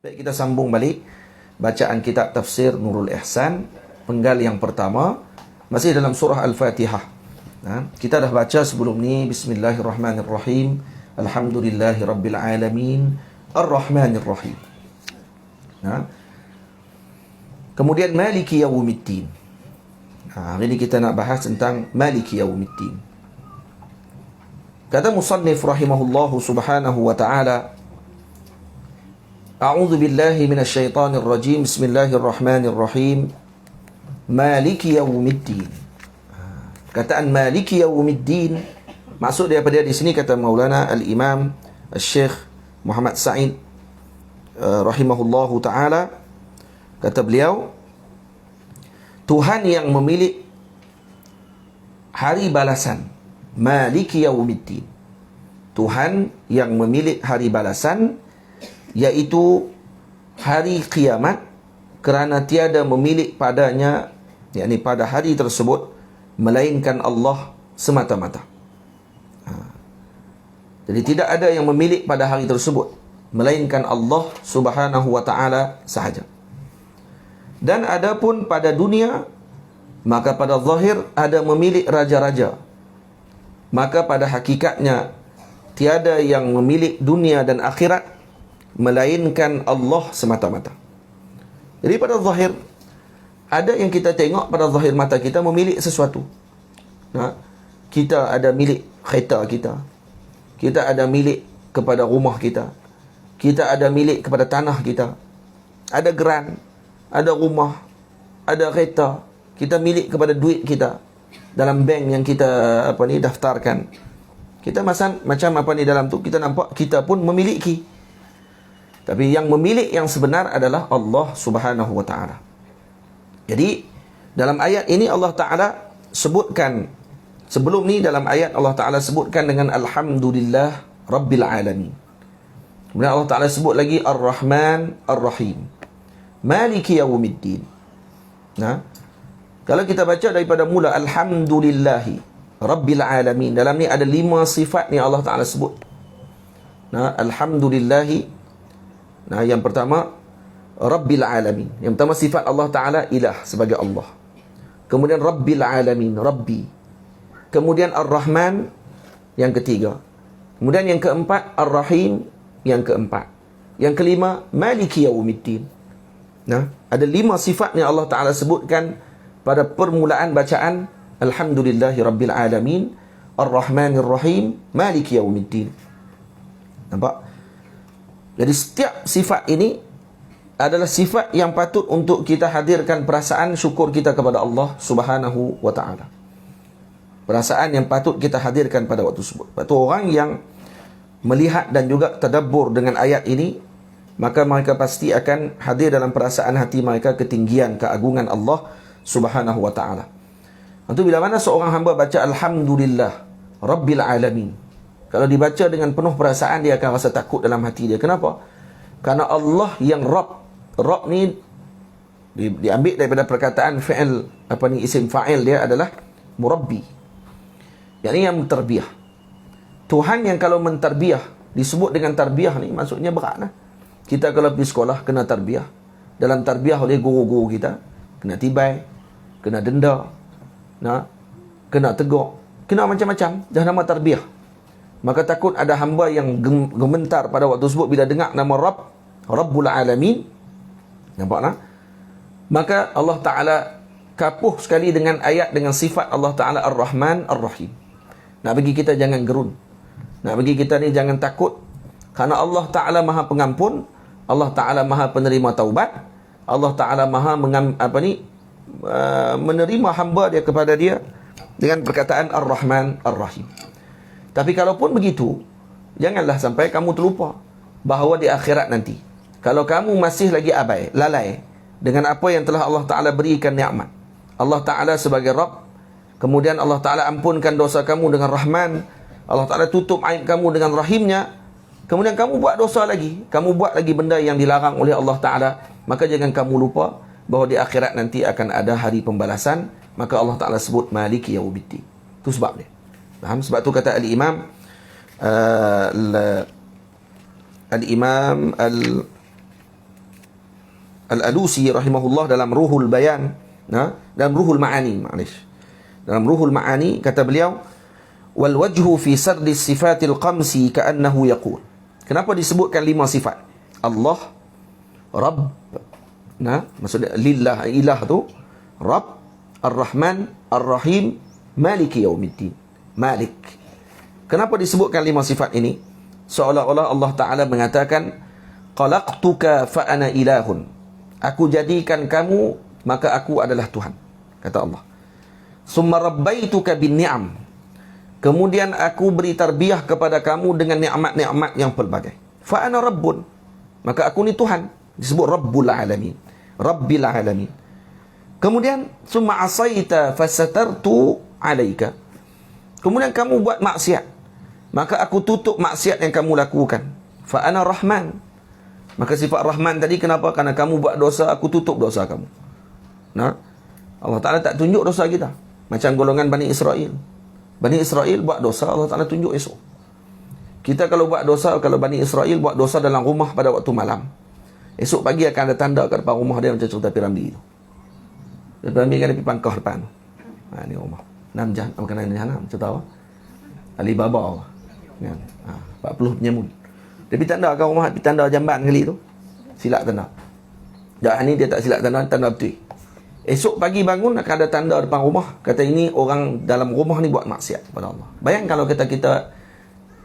Baik, kita sambung balik bacaan kitab tafsir Nurul Ihsan, penggal yang pertama, masih dalam surah Al-Fatihah. Kita dah baca sebelum ni, Bismillahirrahmanirrahim, Alhamdulillahi Rabbil Alamin, Ar-Rahmanirrahim. Kemudian Maliki Yawmiddin. Hari ini kita nak bahas tentang Maliki Yawmiddin. Kata musannif rahimahullahu subhanahu wa ta'ala, A'udzu billahi minasyaitonir rajim. Bismillahirrahmanirrahim. Maliki Yawmiddin. Kataan Maliki Yawmiddin, maksud daripada di sini kata Maulana Al-Imam Al-Syekh Muhammad Sa'id rahimahullahu taala, kata beliau, Tuhan yang memiliki hari balasan. Maliki Yawmiddin. Tuhan yang memiliki hari balasan, iaitu hari kiamat, kerana tiada memiliki padanya, yakni pada hari tersebut, melainkan Allah semata-mata. Jadi tidak ada yang memiliki pada hari tersebut melainkan Allah subhanahu wa ta'ala sahaja. Dan adapun pada dunia, maka pada zahir ada memiliki raja-raja, maka pada hakikatnya tiada yang memiliki dunia dan akhirat melainkan Allah semata-mata. Jadi pada zahir, ada yang kita tengok pada zahir mata kita memiliki sesuatu. Kita ada milik kereta kita, kita ada milik kepada rumah kita, kita ada milik kepada tanah kita, ada geran, ada rumah, ada kereta, kita milik kepada duit kita dalam bank yang kita daftarkan. Kita macam dalam tu kita nampak kita pun memiliki. Tapi yang memiliki yang sebenar adalah Allah subhanahu wa ta'ala. Jadi dalam ayat ini Allah ta'ala sebutkan, sebelum ni dalam ayat Allah ta'ala sebutkan dengan Alhamdulillah Rabbil Alamin. Kemudian Allah ta'ala sebut lagi Ar-Rahman Ar-Rahim, Maliki Yawmiddin. Kalau kita baca daripada mula Alhamdulillahi Rabbil Alamin, dalam ni ada 5 sifat ni Allah ta'ala sebut. Alhamdulillahi, yang pertama Rabbil Alamin. Yang pertama sifat Allah Ta'ala ilah, sebagai Allah. Kemudian Rabbil Alamin, Rabbi. Kemudian Ar-Rahman yang ketiga. Kemudian yang keempat Ar-Rahim yang keempat. Yang kelima Maliki Yawmiddin. Ada 5 sifat yang Allah Ta'ala sebutkan pada permulaan bacaan Alhamdulillahi Rabbil Alamin, Ar-Rahmanir Rahim, Maliki Yawmiddin. Nampak? Jadi setiap sifat ini adalah sifat yang patut untuk kita hadirkan perasaan syukur kita kepada Allah subhanahu wa ta'ala. Perasaan yang patut kita hadirkan pada waktu tersebut. Lepas tu orang yang melihat dan juga tadabbur dengan ayat ini, maka mereka pasti akan hadir dalam perasaan hati mereka ketinggian, keagungan Allah subhanahu wa ta'ala. Itu bila mana seorang hamba baca Alhamdulillah Rabbil Alamin, kalau dibaca dengan penuh perasaan, dia akan rasa takut dalam hati dia. Kenapa? Karena Allah yang Rabb. Rabb ni diambil daripada perkataan fi'il, isim fa'il dia adalah murabbi, yakni yang menterbiah. Tuhan yang kalau menterbiah, disebut dengan terbiah ni, maksudnya berat lah. Kita kalau pergi sekolah kena terbiah. Dalam terbiah oleh guru-guru kita, kena tibai, kena denda, kena tegur, kena macam-macam, dah nama terbiah. Maka takut ada hamba yang gementar pada waktu tersebut bila dengar nama Rabb, Rabbul Alamin. Nampak tak? Maka Allah Ta'ala kapuh sekali dengan ayat, dengan sifat Allah Ta'ala Ar-Rahman Ar-Rahim. Nak bagi kita jangan gerun, nak bagi kita ni jangan takut, kerana Allah Ta'ala Maha Pengampun, Allah Ta'ala Maha Penerima Taubat, Allah Ta'ala Maha menerima hamba dia kepada dia dengan perkataan Ar-Rahman Ar-Rahim. Tapi kalaupun begitu, janganlah sampai kamu terlupa bahawa di akhirat nanti, kalau kamu masih lagi abai, lalai dengan apa yang telah Allah Ta'ala berikan nikmat, Allah Ta'ala sebagai Rabb, kemudian Allah Ta'ala ampunkan dosa kamu dengan Rahman, Allah Ta'ala tutup aib kamu dengan Rahimnya, kemudian kamu buat dosa lagi, kamu buat lagi benda yang dilarang oleh Allah Ta'ala, maka jangan kamu lupa bahawa di akhirat nanti akan ada hari pembalasan. Maka Allah Ta'ala sebut Maliki Yawmiddin. Itu sebab dia. Faham? Sebab tu kata Al-Imam Al-Imam Al-Alusi rahimahullah dalam Ruhul Bayan, dalam Ruhul Ma'ani, dalam Ruhul Ma'ani kata beliau, wal wajhu fi sardi sifatil qamsi ka'annahu yaqul. Kenapa disebutkan 5 sifat? Allah, Rabb, maksudnya lillah, ilah tu, Rabb, Ar-Rahman, Ar-Rahim, Maliki Yaumiddin. Malik. Kenapa disebutkan 5 sifat ini? Seolah-olah Allah Ta'ala mengatakan, qalaqtuka fa ana ilahun. Aku jadikan kamu, maka aku adalah Tuhan, kata Allah. Summa rabbaituka bin ni'am. Kemudian aku beri tarbiyah kepada kamu dengan nikmat-nikmat yang pelbagai. Fa ana rabbun. Maka aku ni Tuhan. Disebut Rabbul Alamin. Rabbil Alamin. Kemudian summa asaita fasatartu alaika. Kemudian kamu buat maksiat, maka aku tutup maksiat yang kamu lakukan. Fa ana rahman. Maka sifat Rahman tadi kenapa? Karena kamu buat dosa, aku tutup dosa kamu. Allah Ta'ala tak tunjuk dosa kita. Macam golongan Bani Israel. Bani Israel buat dosa, Allah Ta'ala tunjuk esok. Kita kalau buat dosa, kalau Bani Israel buat dosa dalam rumah pada waktu malam, esok pagi akan ada tanda kat depan rumah dia macam cerita Piramli tu. Piramli kan ada pergi pangkah depan. Ni rumah. 6 jahanam, bukan 6 jahanam, cerita apa? Alibaba. Kan? 40 penyamun. Dia pergi tanda kat rumah, pergi tanda jamban kali tu. Silap tanda. Dah ni dia tak silap tanda, tanda betul. Esok pagi bangun akan ada tanda depan rumah, kata ini orang dalam rumah ni buat maksiat kepada Allah. Bayang kalau kita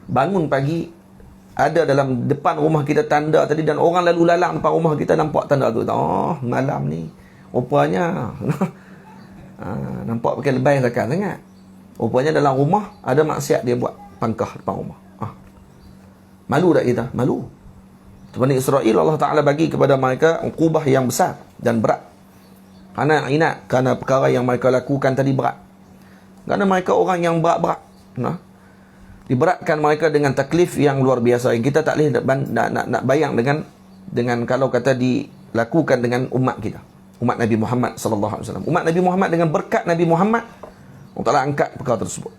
bangun pagi, ada dalam depan rumah kita tanda tadi, dan orang lalu lalang depan rumah kita nampak tanda tu. Oh, malam ni rupanya nampak pakai lebay sangat. Rupanya dalam rumah ada maksiat dia buat, pangkah depan rumah. Malu tak kita? Malu. Bani Israel Allah Ta'ala bagi kepada mereka uqubah yang besar dan berat. Kerana ingat, kerana perkara yang mereka lakukan tadi berat. Kerana mereka orang yang berat-berat. Diberatkan mereka dengan taklif yang luar biasa. Yang kita tak boleh nak bayang dengan kalau kata dilakukan dengan umat kita. Umat Nabi Muhammad sallallahu alaihi wasallam. Umat Nabi Muhammad dengan berkat Nabi Muhammad, Allah Ta'ala angkat perkara tersebut.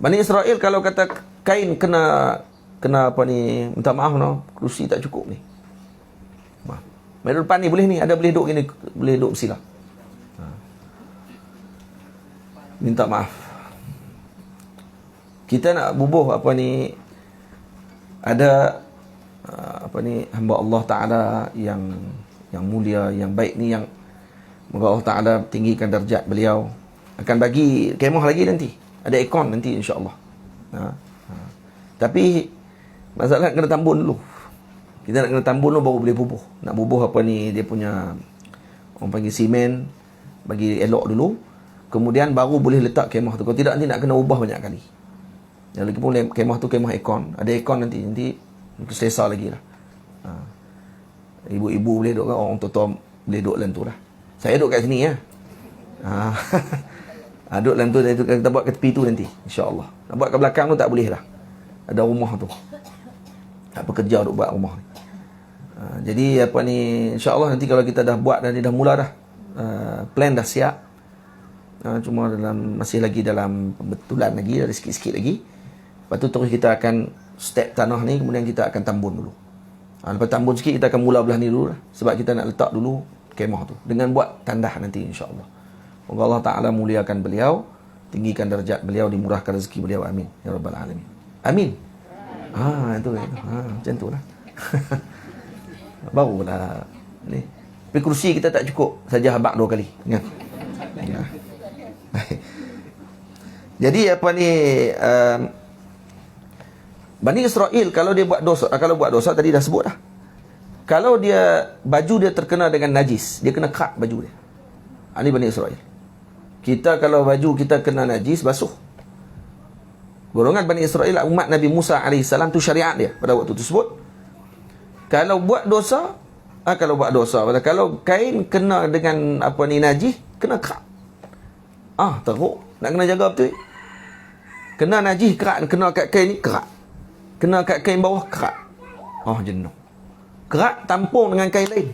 Bani Israel kalau kata kain kena apa ni, minta maaf kerusi tak cukup ni. Meja depan ni boleh ni, ada boleh duduk gini, boleh duduk bersilah. Minta maaf. Kita nak bubuh apa ni, ada apa ni, hamba Allah Ta'ala yang mulia, yang baik ni, yang moga Allah Ta'ala tinggikan darjat beliau, akan bagi kemah lagi nanti. Ada ikon nanti insya-Allah. Tapi masalah kena tambun dulu. Kita nak kena tambun dulu baru boleh bubuh. Nak bubuh apa ni, dia punya orang panggil simen, bagi elok dulu. Kemudian baru boleh letak kemah tu. Kalau tidak nanti nak kena ubah banyak kali. Yang lagi pun kemah tu kemah ikon. Ada ikon nanti selesa lagi lah. Ibu-ibu boleh duduk kan, orang tua-tua boleh duduk dalam tu lah. Saya duduk kat sini ya. Duduk dalam tu, kita buat ke tepi tu nanti, insya-Allah. Nak buat ke belakang tu tak boleh lah. Ada rumah tu. Tak bekerja duk buat rumah ni. Jadi apa ni, insya-Allah nanti kalau kita dah buat dan dah mula dah, plan dah siap. Cuma masih lagi dalam pembetulan lagi, ada sikit-sikit lagi. Lepas tu terus kita akan step tanah ni, kemudian kita akan tambun dulu. Lepas tambun sikit, kita akan mula belah ni dulu lah. Sebab kita nak letak dulu kemah tu, dengan buat tandah nanti insya-Allah. Moga Allah Ta'ala muliakan beliau, tinggikan darjat beliau, dimurahkan rezeki beliau. Amin ya rabbal alamin. Amin. Itu. Macam tu lah. Barulah ni. Tapi kursi kita tak cukup, saja habaq 2 kali kan. Ya. Jadi apa ni, Bani Israel kalau dia buat dosa, tadi dah sebut dah. Kalau dia baju dia terkena dengan najis, dia kena kat baju dia. Ini Bani Israel. Kita kalau baju kita kena najis, basuh. Golongan Bani Israel, umat Nabi Musa AS tu syariat dia pada waktu tersebut. Kalau buat dosa, kalau kain kena dengan apa ni najis, kena kerak. Teruk. Nak kena jaga betul. Kena najis kerak, kena kat kain ni kerak. Kena kat kain bawah kerak. Jenuh. Kerak tampung dengan kain lain.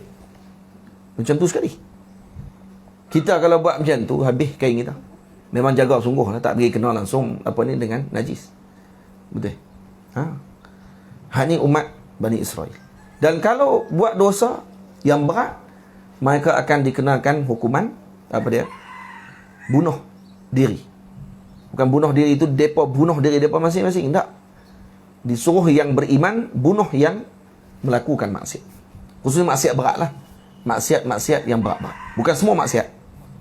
Macam tu sekali. Kita kalau buat macam tu, habis kain kita. Memang jaga sungguh lah, tak pergi kena langsung apa ni dengan najis. Betul. Ni umat Bani Israel. Dan kalau buat dosa yang berat, mereka akan dikenakan hukuman apa dia? Bunuh diri. Bukan bunuh diri itu depa bunuh diri depa masing-masing, tak. Disuruh yang beriman bunuh yang melakukan maksiat. Khususnya maksiat berat lah. Maksiat yang berat-berat. Bukan semua maksiat.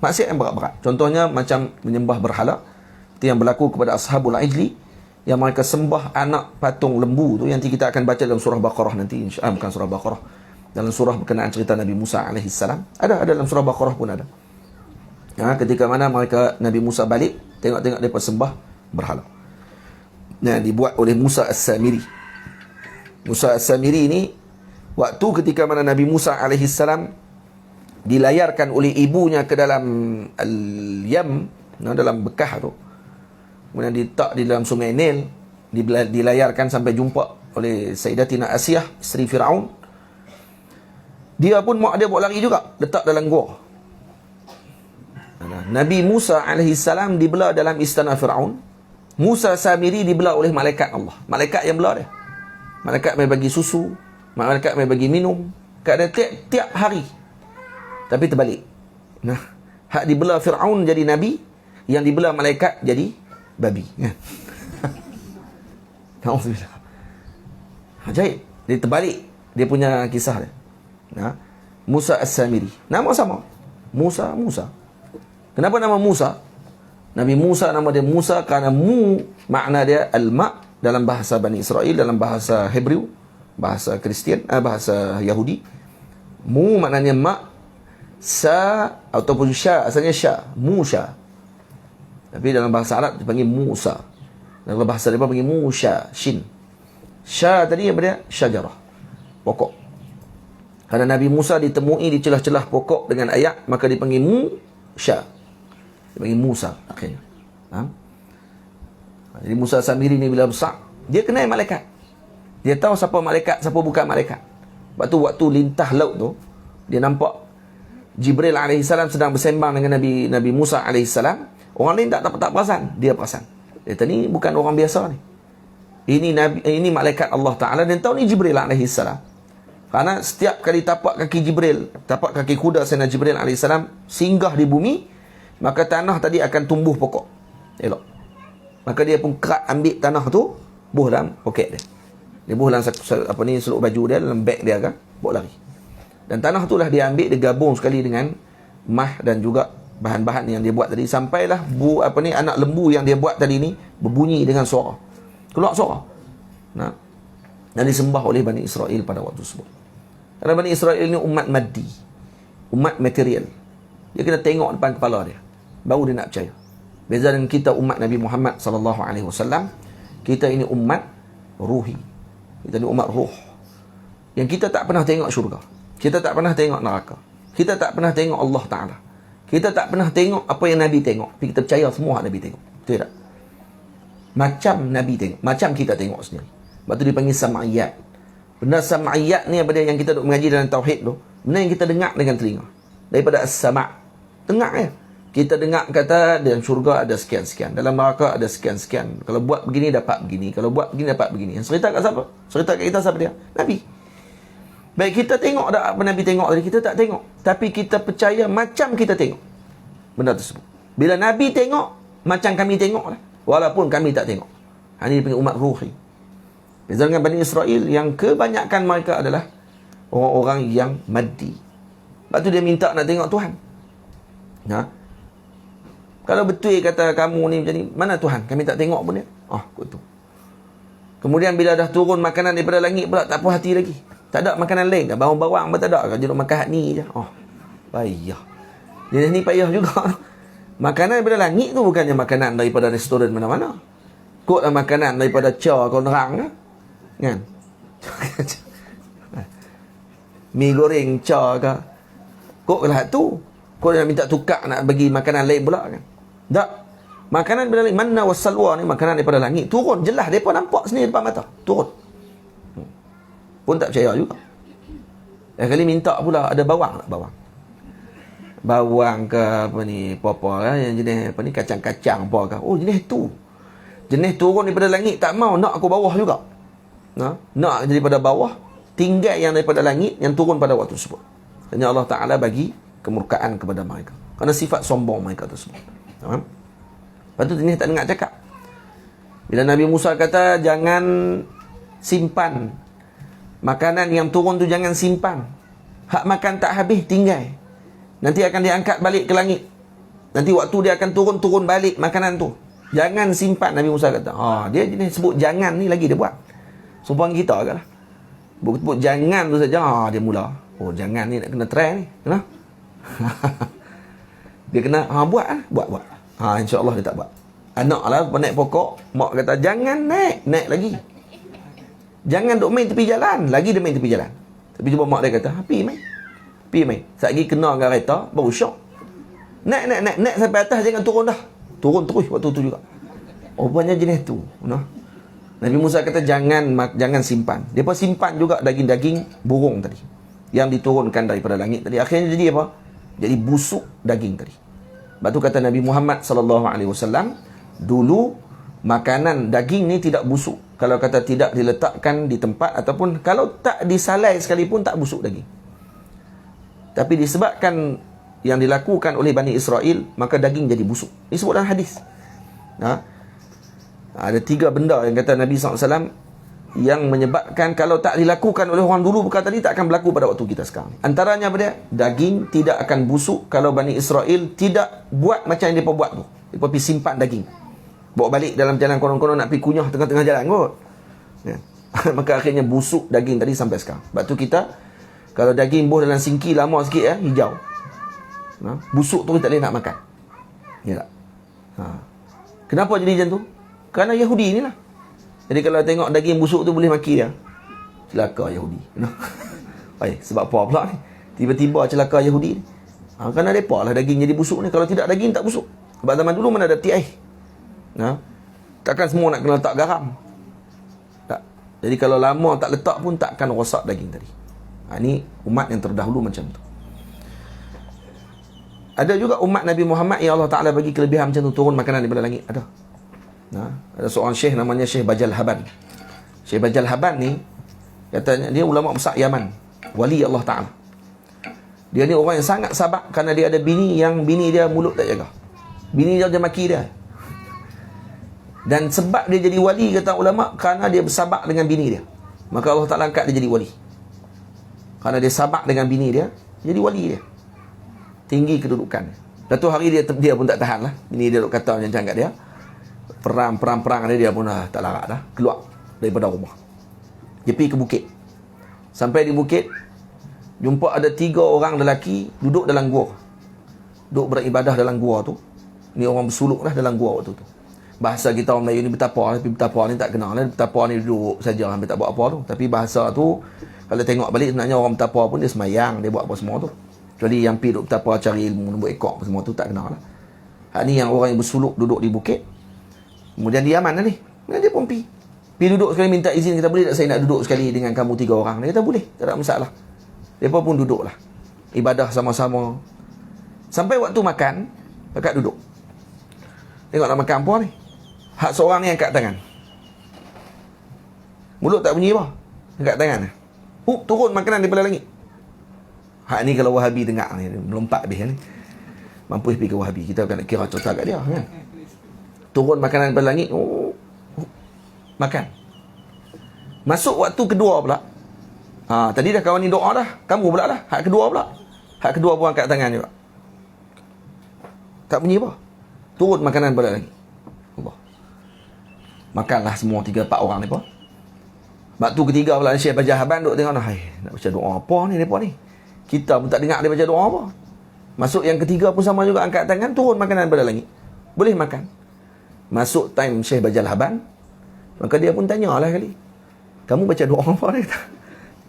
Maksiat yang berat-berat. Contohnya macam menyembah berhala. Itu yang berlaku kepada Ashabul Ijli, yang mereka sembah anak patung lembu tu, yang kita akan baca dalam surah Baqarah nanti, bukan surah Baqarah, dalam surah berkenaan cerita Nabi Musa AS. Ada dalam surah Baqarah pun ada. Ketika mana mereka Nabi Musa balik, tengok-tengok mereka sembah berhala. Dibuat oleh Musa As-Samiri. Musa As-Samiri ini, waktu ketika mana Nabi Musa AS dilayarkan oleh ibunya ke dalam Al-Yam, dalam Bekah tu, kemudian ditak di dalam sungai Nil, dilayarkan sampai jumpa oleh Sayyidatina Asiyah, isteri Fir'aun. Dia pun mak dia buat lari juga, letak dalam gua. Nabi Musa AS dibelah dalam istana Fir'aun. Musa Samiri dibelah oleh malaikat Allah. Malaikat yang belah dia. Malaikat mai bagi susu, malaikat mai bagi minum, kadang tiap hari. Tapi terbalik. Hak dibelah Fir'aun jadi nabi, yang dibelah malaikat jadi babi. Alhamdulillah. Ajaib. Dia terbalik dia punya kisah dia. Musa As-Samiri. Nama sama. Musa. Kenapa nama Musa? Nabi Musa nama dia Musa kerana makna dia al-ma' dalam bahasa Bani Israel, dalam bahasa Hebrew, bahasa Kristian, bahasa Yahudi. Maknanya ma', sa ataupun sya, asalnya sya, Musa. Tapi dalam bahasa Arab dipanggil Musa. Dalam bahasa mereka panggil Musa, shin. Sya tadi apa dia? Syajarah, pokok. Kerana Nabi Musa ditemui di celah-celah pokok dengan ayat, maka dipanggil Musa. Dipanggil Musa akhirnya. Jadi Musa Samiri ni bila besar, dia kenal malaikat. Dia tahu siapa malaikat, siapa bukan malaikat. Waktu lintah laut tu, dia nampak Jibril AS sedang bersembang dengan Nabi Musa AS. Orang lain tak perasan, dia perasan. Dia kata, ni bukan orang biasa ni. Ini malaikat Allah Ta'ala, dan tahu ni Jibril AS. Kerana setiap kali tapak kaki Jibril, tapak kaki kuda Sayyidina Jibril AS singgah di bumi, maka tanah tadi akan tumbuh pokok. Elok. Maka dia pun kerat ambil tanah tu, buh dalam poket dia. Dia buh dalam seluk baju dia, dalam beg dia kan, bawa lari. Dan tanah tu lah dia ambil, dia gabung sekali dengan mah dan juga bahan-bahan yang dia buat tadi, sampailah anak lembu yang dia buat tadi ni berbunyi dengan suara. Keluar suara. Dan disembah oleh Bani Israel pada waktu tersebut. Kerana Bani Israel ni umat maddi, umat material. Dia kena tengok depan kepala dia, baru dia nak percaya. Beza dengan kita umat Nabi Muhammad SAW, kita ini umat ruhi. Kita ini umat ruh. Yang kita tak pernah tengok syurga. Kita tak pernah tengok neraka. Kita tak pernah tengok Allah Ta'ala. Kita tak pernah tengok apa yang Nabi tengok. Tapi kita percaya semua Nabi tengok. Tidak. Macam Nabi tengok. Macam kita tengok sendiri. Sebab tu dipanggil sam'iyat. Benda sam'iyat ni apa dia yang kita duk mengaji dalam tauhid tu. Benda yang kita dengar dengan telinga. Daripada as-sama'. Dengar ya. Kita dengar kata dalam syurga ada sekian-sekian, dalam neraka ada sekian-sekian. Kalau buat begini dapat begini, kalau buat begini dapat begini. Yang cerita kat siapa? Cerita kat kita siapa dia? Nabi. Baik, kita tengok tak apa Nabi tengok tadi, kita tak tengok. Tapi kita percaya macam kita tengok benda tersebut. Bila Nabi tengok, macam kami tengok lah. Walaupun kami tak tengok. Ini dipanggil umat ruhi. Beza dengan Bani Israel yang kebanyakan mereka adalah orang-orang yang maddi. Sebab tu dia minta nak tengok Tuhan. Kalau betul kata kamu ni macam ni, mana Tuhan? Kami tak tengok pun dia. Kot tu. Kemudian bila dah turun makanan daripada langit pula, tak puas hati lagi. Tak ada makanan lain ke? Bawang-bawang pun tak ada ke? Dia nak makan ni je. Payah. Dia ni payah juga. Makanan daripada langit tu bukannya makanan daripada restoran mana-mana. Kot lah makanan daripada cha kau nerang ke? Kan? Mi goreng cha ke? Kot lah tu. Kau nak minta tukar nak bagi makanan lain pula kan? Tak. Makanan daripada langit, manna wassalwa ni makanan daripada langit. Turun, jelas mereka nampak sendiri depan mata. Turun. Pun tak percaya juga. Kali minta pula ada bawang tak? Bawang ke apa ni, apa-apa yang jenis apa ni, kacang-kacang apa ke. Jenis tu. Jenis turun daripada langit tak mau, nak aku bawah juga. Nak daripada bawah, tinggal yang daripada langit yang turun pada waktu tersebut. Dan Allah Ta'ala bagi kemurkaan kepada mereka kerana sifat sombong mereka tersebut. Faham? Lepas tu ni tak dengar cakap. Bila Nabi Musa kata jangan simpan makanan yang turun tu, jangan simpan. Hak makan tak habis tinggal, nanti akan diangkat balik ke langit. Nanti waktu dia akan turun balik makanan tu. Jangan simpan, Nabi Musa kata. Dia jenis sebut jangan ni lagi dia buat. Sopan kita agaklah. Sebut jangan tu saja, dia mula. Jangan ni nak kena try ni. Kena? Dia kena buat. InsyaAllah dia tak buat. Anak lah naik pokok, mak kata jangan naik lagi. Jangan duk main tepi jalan. Lagi dia main tepi jalan. Tapi cuba mak dia kata, pi main. Satgi kena dengan kereta, baru syok. Naik sampai atas, jangan turun dah. Turun terus waktu tu juga. Rupanya jenis tu. Nabi Musa kata jangan simpan. Dia pun simpan juga daging-daging burung tadi yang diturunkan daripada langit tadi. Akhirnya jadi apa? Jadi busuk daging tadi. Sebab tu kata Nabi Muhammad SAW, dulu makanan daging ni tidak busuk kalau kata tidak diletakkan di tempat, ataupun kalau tak disalai sekalipun tak busuk daging. Tapi disebabkan yang dilakukan oleh Bani Israel, maka daging jadi busuk. Ini sebut dalam hadis. Ada 3 benda yang kata Nabi SAW yang menyebabkan kalau tak dilakukan oleh orang dulu perkara tadi, tak akan berlaku pada waktu kita sekarang. Antaranya apa dia? Daging tidak akan busuk kalau Bani Israel tidak buat macam yang mereka buat tu. Mereka pergi simpan daging, bawa balik dalam jalan, konon-konon nak pergi kunyah tengah-tengah jalan kot. Maka akhirnya busuk daging tadi sampai sekarang. Sebab tu kita, kalau daging buh dalam singki lama sikit hijau, busuk tu kita tak boleh nak makan. Ya tak? Kenapa jadi macam tu? Kerana Yahudi ni lah. Jadi kalau tengok daging busuk tu boleh maki dia. Celaka Yahudi. Sebab apa pula ni? Tiba-tiba celaka Yahudi ni. Kerana mereka lah daging jadi busuk ni. Kalau tidak, daging tak busuk. Sebab zaman dulu mana ada peti air. Takkan semua nak kena letak garam. Tak. Jadi kalau lama tak letak pun takkan rosak daging tadi. Ini umat yang terdahulu macam tu. Ada juga umat Nabi Muhammad yang Allah Ta'ala bagi kelebihan macam tu, turun makanan daripada langit. Ada seorang syekh namanya Syekh Bajal Haban. Syekh Bajal Haban ni, katanya dia ulama besar Yaman, wali Allah Ta'ala. Dia ni orang yang sangat sabar kerana dia ada bini yang bini dia mulut tak jaga. Bini dia maki dia. Dan sebab dia jadi wali, kata ulama, kerana dia bersabar dengan bini dia, maka Allah Ta'ala angkat dia jadi wali. Kerana dia sabar dengan bini dia, jadi wali dia. Tinggi kedudukan. Satu hari dia pun tak tahan lah. Bini dia duk kata macam kat dia. Perang dia pun tak larat dah. Keluar daripada rumah. Dia pergi ke bukit. Sampai di bukit, jumpa ada 3 orang lelaki duduk dalam gua. Duduk beribadah dalam gua tu. Ni orang bersuluk lah dalam gua waktu tu. Bahasa kita orang Melayu ni betapa, tapi betapa ni tak kenal lah. Betapa ni duduk saja, hampir tak buat apa tu. Tapi bahasa tu, kalau tengok balik sebenarnya orang betapa pun dia semayang, dia buat apa semua tu. Kecuali yang pergi duduk betapa cari ilmu, nombor ekor apa semua tu tak kenal lah. Hak ni yang orang yang bersuluk duduk di bukit. Kemudian dia aman lah ni. Dia pun pergi duduk sekali, minta izin, kita boleh tak saya nak duduk sekali dengan kamu 3 orang. Dia kata boleh, tak ada masalah. Mereka pun duduk lah, ibadah sama-sama. Sampai waktu makan, dekat duduk. Tengok nak makan apa ni. Hak seorang ni angkat tangan. Mulut tak bunyi apa, angkat tangan. Turun makanan daripada langit. Hak ni kalau Wahabi dengar ni, melompat habis ni. Mampu pergi ke Wahabi, kita akan nak kira contoh kat dia kan. Turun makanan daripada langit, makan. Masuk waktu kedua pula. Tadi dah kawan ni doa dah, kamu pula lah. Hak kedua pula. Hak kedua pun angkat tangan juga. Tak bunyi apa. Turun makanan daripada langit. Allah. Makanlah semua 3-4 orang ni pun. Waktu ketiga pula Syekh Bajal Haban duk tengok, nak baca doa apa ni mereka ni. Kita pun tak dengar dia baca doa apa. Masuk yang ketiga pun sama juga, angkat tangan, turun makanan daripada langit. Boleh makan. Masuk time Syekh Bajal Haban, maka dia pun tanyalah kali, kamu baca doa apa ni?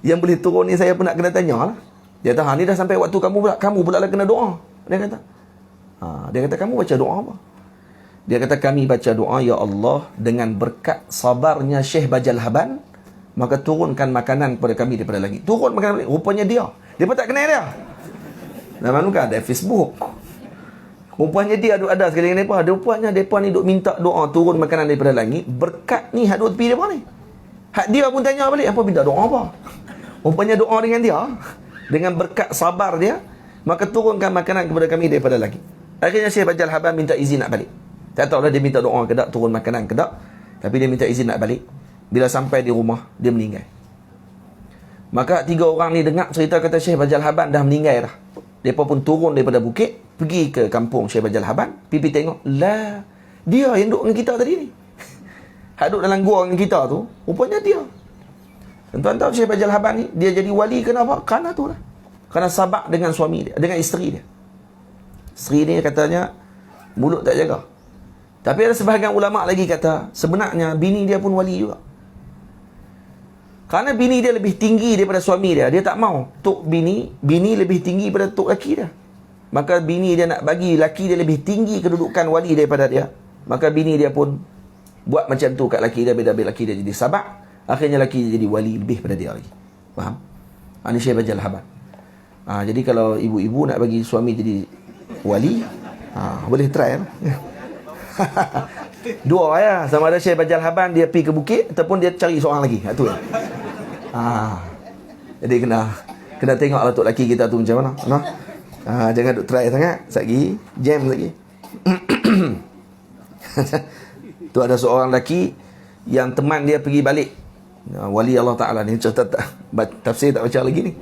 Yang boleh turun ni saya pun nak kena tanyalah. Dia kata, ni dah sampai waktu kamu pula lah kena doa. Dia kata, kamu baca doa apa? Dia kata, kami baca doa, ya Allah, dengan berkat sabarnya Syekh Bajal Haban, maka turunkan makanan kepada kami daripada langit. Turun makanan, rupanya dia pun tak kenal dia. Nama nu kan ada Facebook. Rupanya dia ada sekali dengan mereka. Rupanya mereka ni duk minta doa turun makanan daripada langit. Berkat ni hak duk tepi mereka ni. Hak dia pun tanya balik, apa minta doa apa? Rupanya doa dengan dia. Dengan berkat sabar dia, maka turunkan makanan kepada kami daripada langit. Akhirnya Syekh Bajal Haban minta izin nak balik. Tak tahulah dia minta doa ke tak, turun makanan ke tak, tapi dia minta izin nak balik. Bila sampai di rumah, dia meninggal. Maka 3 orang ni dengar cerita kata Syekh Bajal Haban dah meninggal dah. Mereka pun turun daripada bukit, pergi ke kampung Syekh Bajal Haban, pipi tengok, lah, dia yang duduk dengan kita tadi ni. Hak duduk dalam gua dengan kita tu, rupanya dia. Dan tuan tahu Syekh Bajal Haban ni, dia jadi wali kenapa? Kerana tu lah. Kerana sabar dengan suami dia, dengan isteri dia. Isteri ni katanya, mulut tak jaga. Tapi ada sebahagian ulama' lagi kata, sebenarnya bini dia pun wali juga. Kerana bini dia lebih tinggi daripada suami dia, dia tak mau tok bini lebih tinggi daripada tok laki dia. Maka bini dia nak bagi laki dia lebih tinggi kedudukan wali daripada dia. Maka bini dia pun buat macam tu kat laki dia, bila laki dia jadi sabar, akhirnya laki dia jadi wali lebih pada dia lagi. Faham? Ini Syekh Bajal Haban. Jadi kalau ibu-ibu nak bagi suami jadi wali, boleh try lah. Dua ya, sama ada Syekh Bajal Haban dia pergi ke bukit ataupun dia cari seorang lagi. Itu ya. Jadi kena tengoklah tok laki kita tu macam mana. Jangan duk try sangat. Satgi jam lagi. Tu ada seorang lelaki yang teman dia pergi balik. Wali Allah Ta'ala ni, cerita tafsir tak baca lagi ni.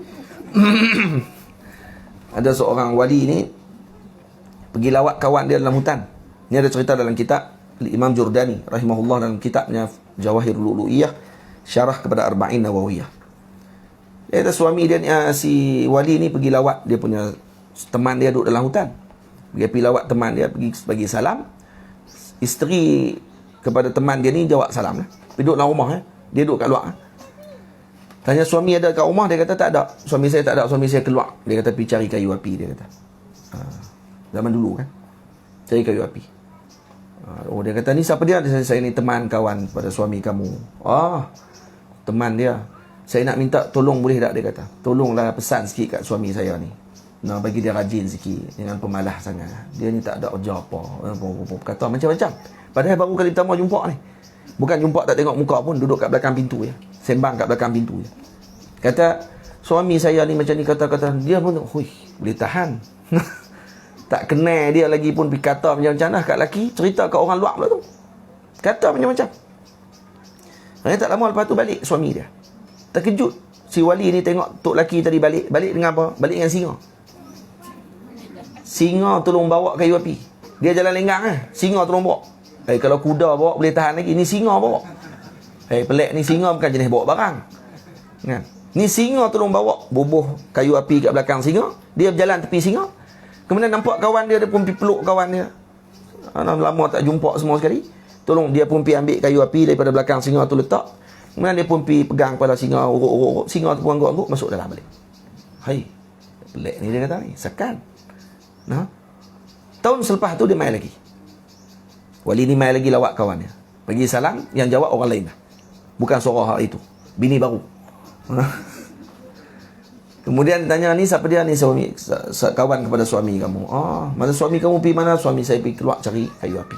Ada seorang wali ni pergi lawat kawan dia dalam hutan. Ni ada cerita dalam kitab Imam Jurdani rahimahullah, dalam kitabnya Jawahirul Lu'iyah, syarah kepada Arba'in Nawawiyah. Dia kata suami dia, si wali ni pergi lawat dia punya teman dia duduk dalam hutan. Dia pergi lawat teman dia, pergi bagi salam. Isteri kepada teman dia ni jawab salam lah. Duduk dalam rumah dia duduk kat luar. Tanya suami ada kat rumah, dia kata tak ada. Suami saya tak ada, suami saya keluar. Dia kata pergi cari kayu api, dia kata. Zaman dulu kan, cari kayu api. Dia kata ni siapa dia? Saya ni teman kawan pada suami kamu. Teman dia. Saya nak minta tolong boleh tak? Dia kata, tolonglah pesan sikit kat suami saya ni, nak bagi dia rajin sikit, jangan pemalas sangat. Dia ni tak ada kerja apa, kata macam-macam. Padahal baru kali pertama jumpa ni. Bukan jumpa tak tengok muka pun, duduk kat belakang pintu je, sembang kat belakang pintu je. Kata suami saya ni macam ni, kata-kata dia pun boleh tahan. Tak kenal dia lagi pun pergi kata macam-macam dah kat laki, cerita kat orang luar pula tu. Kata macam-macam. Hanya tak lama lepas tu balik suami dia. Terkejut si wali ni tengok tok laki tadi balik dengan apa? Balik dengan singa. Singa tolong bawa kayu api. Dia jalan lenggang singa tolong bawa. Kalau kuda bawa boleh tahan lagi, ni singa bawa. Pelik ni, singa bukan jenis bawa barang. Kan? Ni singa tolong bawa bubuh kayu api kat belakang singa. Dia berjalan tepi singa. Kemudian nampak kawan dia pun pergi peluk kawan dia. Lama tak jumpa semua sekali. Tolong dia pun pergi ambil kayu api daripada belakang singa tu letak. Kemudian dia pun pergi pegang kepala singa, urut-urut. Singa tu pun angguk-angguk, masuk dalam balik. Pelik ni dia kata ni, sekan. Tahun selepas tu dia main lagi. Wali ni main lagi lawat kawan dia. Pergi salam, yang jawab orang lain lah. Bukan suara hari itu. Bini baru. Kemudian tanya, ni siapa dia? Ni suami, kawan kepada suami kamu. Masa suami kamu pergi mana? Suami saya pergi keluar cari kayu api.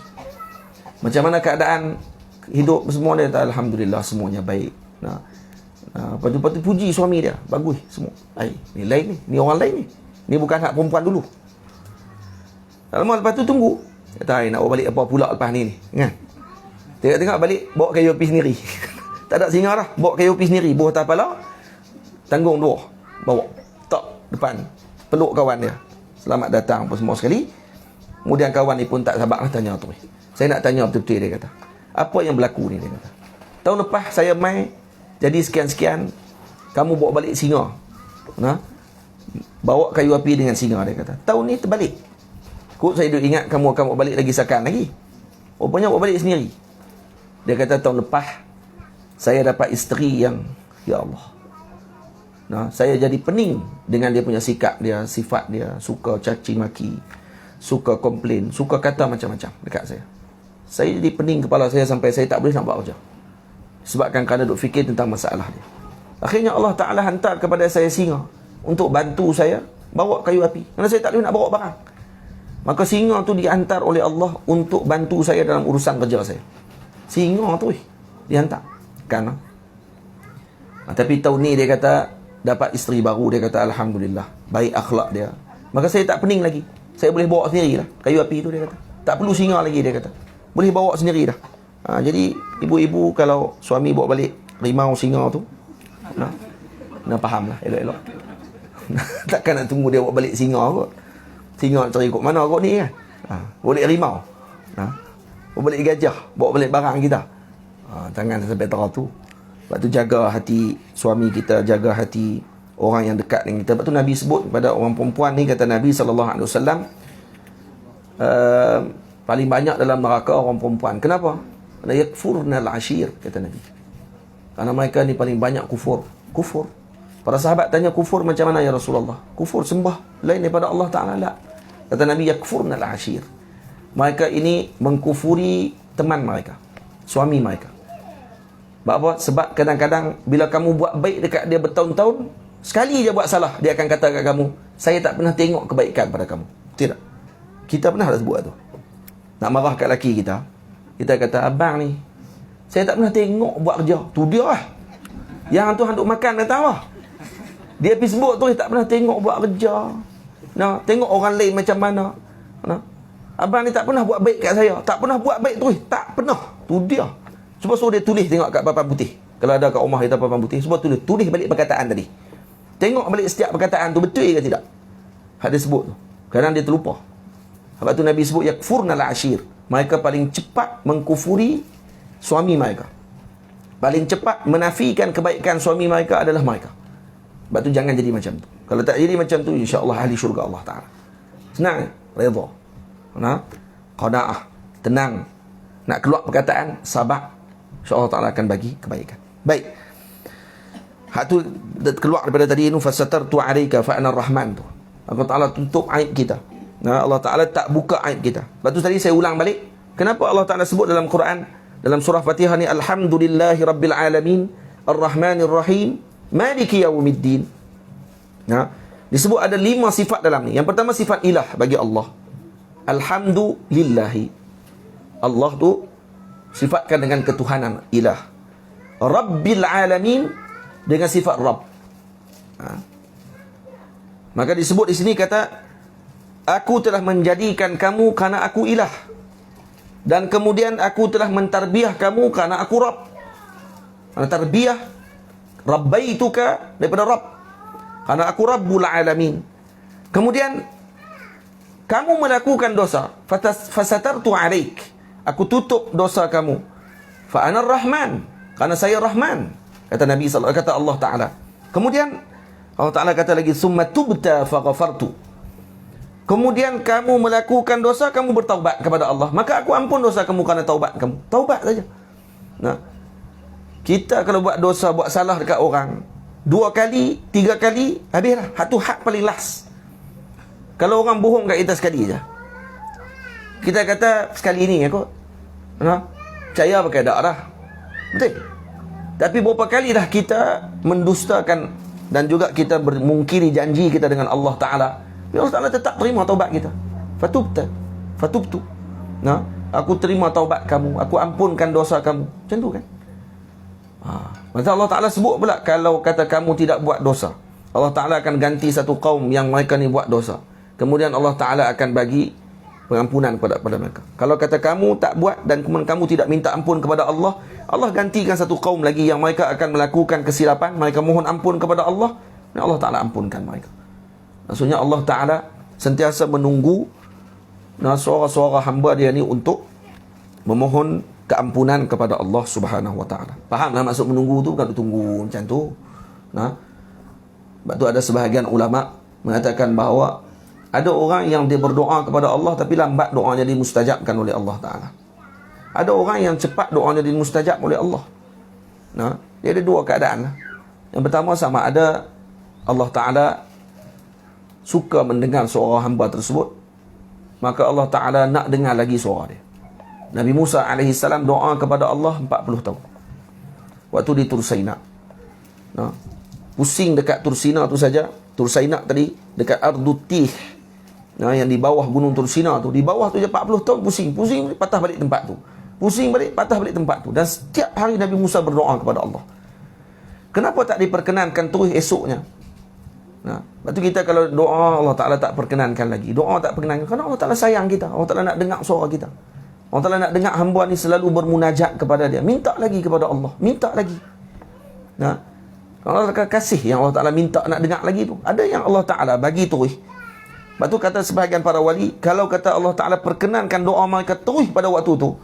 Macam mana keadaan hidup semua dia? Alhamdulillah semuanya baik. Lepas tu puji suami dia, bagus semua. Ni lain ni, ni orang lain ni. Ni bukan hak perempuan dulu. Lama lepas tu tunggu. Kata, nak bawa balik apa pula lepas ni kan? Tengok-tengok balik, bawa kayu api sendiri. Tak ada singa dah, bawa kayu api sendiri. Buah atas kepala, tanggung dua, bawa tak depan, peluk kawan dia, selamat datang apa semua sekali. Kemudian kawan ni pun tak sabar lah tanya tu. Saya nak tanya betul-betul, dia kata, apa yang berlaku ni? Dia kata, tahun lepas saya mai jadi sekian-sekian, kamu bawa balik singa, bawa kayu api dengan singa. Dia kata, tahun ni terbalik. Kok saya duk ingat kamu akan bawa balik lagi sekan lagi. Rupanya bawa balik sendiri. Dia kata, tahun lepas saya dapat isteri yang, ya Allah, saya jadi pening dengan dia punya sikap dia, sifat dia, suka caci maki, suka komplain, suka kata macam-macam dekat saya. Saya jadi pening kepala saya sampai saya tak boleh nak buat kerja. Sebabkan kerana duk fikir tentang masalah dia. Akhirnya Allah Ta'ala hantar kepada saya singa untuk bantu saya bawa kayu api. Kerana saya tak boleh nak bawa barang. Maka singa tu dihantar oleh Allah untuk bantu saya dalam urusan kerja saya. Singa tu dihantar. Kan? Tapi tahun ni dia kata, dapat isteri baru, dia kata alhamdulillah, baik akhlak dia, maka saya tak pening lagi, saya boleh bawa sendiri lah kayu api tu, dia kata. Tak perlu singa lagi, dia kata. Boleh bawa sendiri dah. Jadi ibu-ibu kalau suami bawa balik rimau singa tu, nak faham lah elok-elok. Takkan nak tunggu dia bawa balik singa kot. Singa nak cari kot mana kot ni kan. Bawa balik rimau. Bawa balik gajah, bawa balik barang kita. Jangan sampai tu. Sebab tu jaga hati suami kita, jaga hati orang yang dekat dengan kita. Sebab tu Nabi sebut kepada orang perempuan ni, kata Nabi SAW, paling banyak dalam neraka orang perempuan. Kenapa? Kerana yakfurnal ashir, kata Nabi. Kerana mereka ni paling banyak kufur. Para sahabat tanya, kufur macam mana ya Rasulullah? Kufur sembah lain daripada Allah Ta'ala? Tak. Kata Nabi, yakfurnal ashir. Mereka ini mengkufuri teman mereka, suami mereka. Sebab apa? Sebab kadang-kadang bila kamu buat baik dekat dia bertahun-tahun, sekali je buat salah, dia akan kata kat kamu, saya tak pernah tengok kebaikan pada kamu. Tidak. Kita pernah dah buat tu. Nak marah kat lelaki kita, kita kata, abang ni, saya tak pernah tengok buat kerja. Tu dia lah. Yang tu handuk makan datang lah. Dia pergi sebut tu, tak pernah tengok buat kerja. Tengok orang lain macam mana. Abang ni tak pernah buat baik kat saya. Tak pernah buat baik tu. Tak pernah. Tu dia. Cuba suruh dia tulis tengok kat papan putih. Kalau ada kat rumah kita papan putih, cuba tulis balik perkataan tadi. Tengok balik setiap perkataan tu betul ke tidak. Dia sebut tu. Kadang dia terlupa. Sebab tu Nabi sebut yakfurnal ashir. Mereka paling cepat mengkufuri suami mereka. Paling cepat menafikan kebaikan suami mereka adalah mereka. Sebab tu jangan jadi macam tu. Kalau tak jadi macam tu, insya-Allah ahli syurga Allah Ta'ala. Senang, redha. Qanaah, tenang. Nak keluar perkataan, sabar. InsyaAllah Ta'ala akan bagi kebaikan. Baik. Hak tu keluar daripada tadi ni, fasatartu alayka fa ana rahman tu. Allah Ta'ala tutup aib kita. Allah Ta'ala tak buka aib kita. Lepas tu tadi saya ulang balik. Kenapa Allah Ta'ala sebut dalam Quran, dalam surah Fatihah ni, alhamdulillahi rabbil alamin, ar-rahmanir rahim, maliki yaumiddin. Disebut ada 5 sifat dalam ni. Yang pertama sifat ilah bagi Allah. Alhamdulillahi. Allah tu sifatkan dengan ketuhanan, ilah. Rabbil alamin dengan sifat Rabb. Maka disebut di sini kata, aku telah menjadikan kamu kerana aku ilah. Dan kemudian aku telah mentarbiah kamu kerana aku Rabb. Kerana tarbiyah, rabbaituka daripada Rabb. Kerana aku Rabbul alamin. Kemudian kamu melakukan dosa, fasatartu alaik. Aku tutup dosa kamu. Fa ana rahman. Kerana saya Rahman. Kata Nabi SAW, kata Allah Ta'ala. Kemudian Allah Ta'ala kata lagi, summa tubta faghafartu. Kemudian kamu melakukan dosa, kamu bertaubat kepada Allah, maka aku ampun dosa kamu kerana taubat kamu. Taubat saja. Kita kalau buat dosa, buat salah dekat orang 2 kali, 3 kali, habislah. Hatu hak paling last. Kalau orang bohong kat kita sekali je, kita kata sekali ni kot, percaya pakai dak dah. Betul. Tapi berapa kali dah kita mendustakan dan juga kita mengingkari janji kita dengan Allah Ta'ala. Allah Ta'ala tetap terima taubat kita. Fatubtu. Aku terima taubat kamu, aku ampunkan dosa kamu. Macam tu kan. Maka Allah Ta'ala sebut pula, kalau kata kamu tidak buat dosa, Allah Ta'ala akan ganti satu kaum yang mereka ni buat dosa. Kemudian Allah Ta'ala akan bagi pengampunan kepada mereka. Kalau kata kamu tak buat dan kemudian kamu tidak minta ampun kepada Allah, Allah gantikan satu kaum lagi yang mereka akan melakukan kesilapan, mereka mohon ampun kepada Allah, dan Allah Ta'ala ampunkan mereka. Maksudnya Allah Ta'ala sentiasa menunggu suara-suara hamba dia ni untuk memohon keampunan kepada Allah Subhanahu Wa Ta'ala. Fahamlah maksud menunggu tu, bukan tunggu macam tu. Sebab tu ada sebahagian ulama mengatakan bahawa ada orang yang dia berdoa kepada Allah tapi lambat doanya dimustajabkan oleh Allah Ta'ala. Ada orang yang cepat doanya dimustajab oleh Allah. Dia ada 2 keadaan. Yang pertama, sama ada Allah Ta'ala suka mendengar suara hamba tersebut, maka Allah Ta'ala nak dengar lagi suara dia. Nabi Musa AS doa kepada Allah 40 tahun. Waktu di Tursaina. Pusing dekat Tursina tu saja. Tursaina tadi dekat Ardutih. Yang di bawah gunung Tursina tu, di bawah tu je 40 tahun pusing patah balik tempat tu, pusing balik patah balik tempat tu. Dan setiap hari Nabi Musa berdoa kepada Allah. Kenapa tak diperkenankan terus esoknya Lepas tu kita kalau doa Allah Ta'ala tak perkenankan lagi. Doa tak perkenankan kerana Allah Ta'ala sayang kita. Allah Ta'ala nak dengar suara kita. Allah Ta'ala nak dengar hamba ni selalu bermunajat kepada dia. Minta lagi kepada Allah. Minta lagi. Allah Ta'ala kasih yang Allah Ta'ala minta nak dengar lagi tu. Ada yang Allah Ta'ala bagi terus. Lepas tu kata sebahagian para wali, kalau kata Allah Ta'ala perkenankan doa mereka terus pada waktu tu,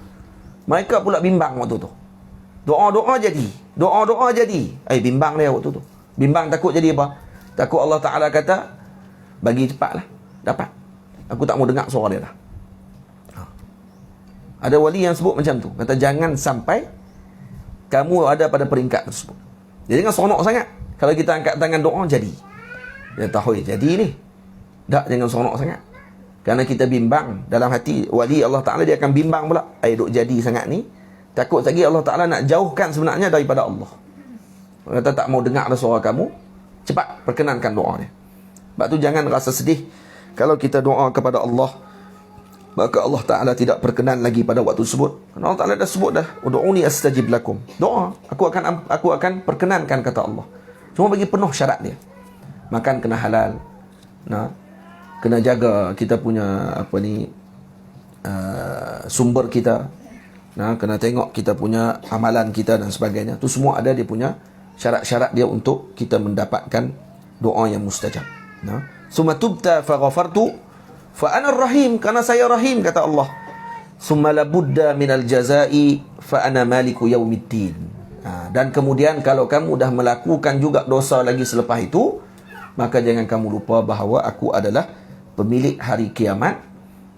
mereka pula bimbang waktu tu. Doa-doa jadi. Doa-doa jadi. Bimbang dia waktu tu. Bimbang takut jadi apa? Takut Allah Ta'ala kata, bagi cepatlah, dapat. Aku tak mau dengar suara dia dah. Ada wali yang sebut macam tu. Kata, jangan sampai kamu ada pada peringkat tersebut. Jadi jangan seronok sangat. Kalau kita angkat tangan doa, jadi. Dia tahu, jadi ni. Tak, jangan seronok sangat. Kerana kita bimbang. Dalam hati, wali Allah Ta'ala dia akan bimbang pula. Duk jadi sangat ni. Takut lagi Allah Ta'ala nak jauhkan sebenarnya daripada Allah. Kata, tak mau dengar suara kamu. Cepat perkenankan doa dia. Sebab tu jangan rasa sedih kalau kita doa kepada Allah, maka Allah Ta'ala tidak perkenan lagi pada waktu tersebut. Allah Ta'ala dah sebut dah, ud'uni astajib lakum. Doa, aku akan perkenankan, kata Allah. Cuma bagi penuh syarat dia. Makan kena halal. Kena jaga kita punya sumber kita. Kena tengok kita punya amalan kita dan sebagainya. Tu semua ada dia punya syarat-syarat dia untuk kita mendapatkan doa yang mustajab. Summa tubta fa ghafartu fa ana rahim, karena saya rahim, kata Allah. Summa labudda minal jazai fa ana maliku yaumiddin. Dan kemudian kalau kamu dah melakukan juga dosa lagi selepas itu, maka jangan kamu lupa bahawa aku adalah pemilik hari kiamat,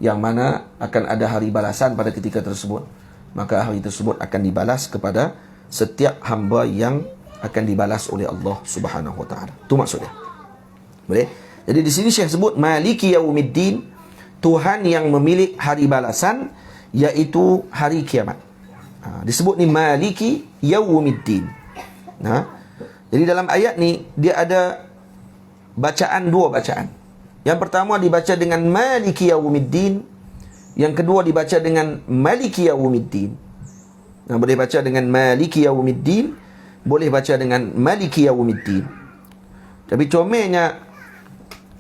yang mana akan ada hari balasan pada ketika tersebut. Maka hari tersebut akan dibalas kepada setiap hamba yang akan dibalas oleh Allah Subhanahu Wa Taala. Itu maksudnya. Boleh? Jadi di sini Syekh sebut Maliki Yaumiddin, Tuhan yang memilih hari balasan, iaitu hari kiamat. Disebut ni Maliki Yaumiddin. Jadi dalam ayat ni dia ada bacaan, dua bacaan. Yang pertama dibaca dengan Maliki Yaumiddin, yang kedua dibaca dengan Maliki Yaumiddin. Boleh baca dengan Maliki Yaumiddin, boleh baca dengan Maliki Yaumiddin. Tapi comelnya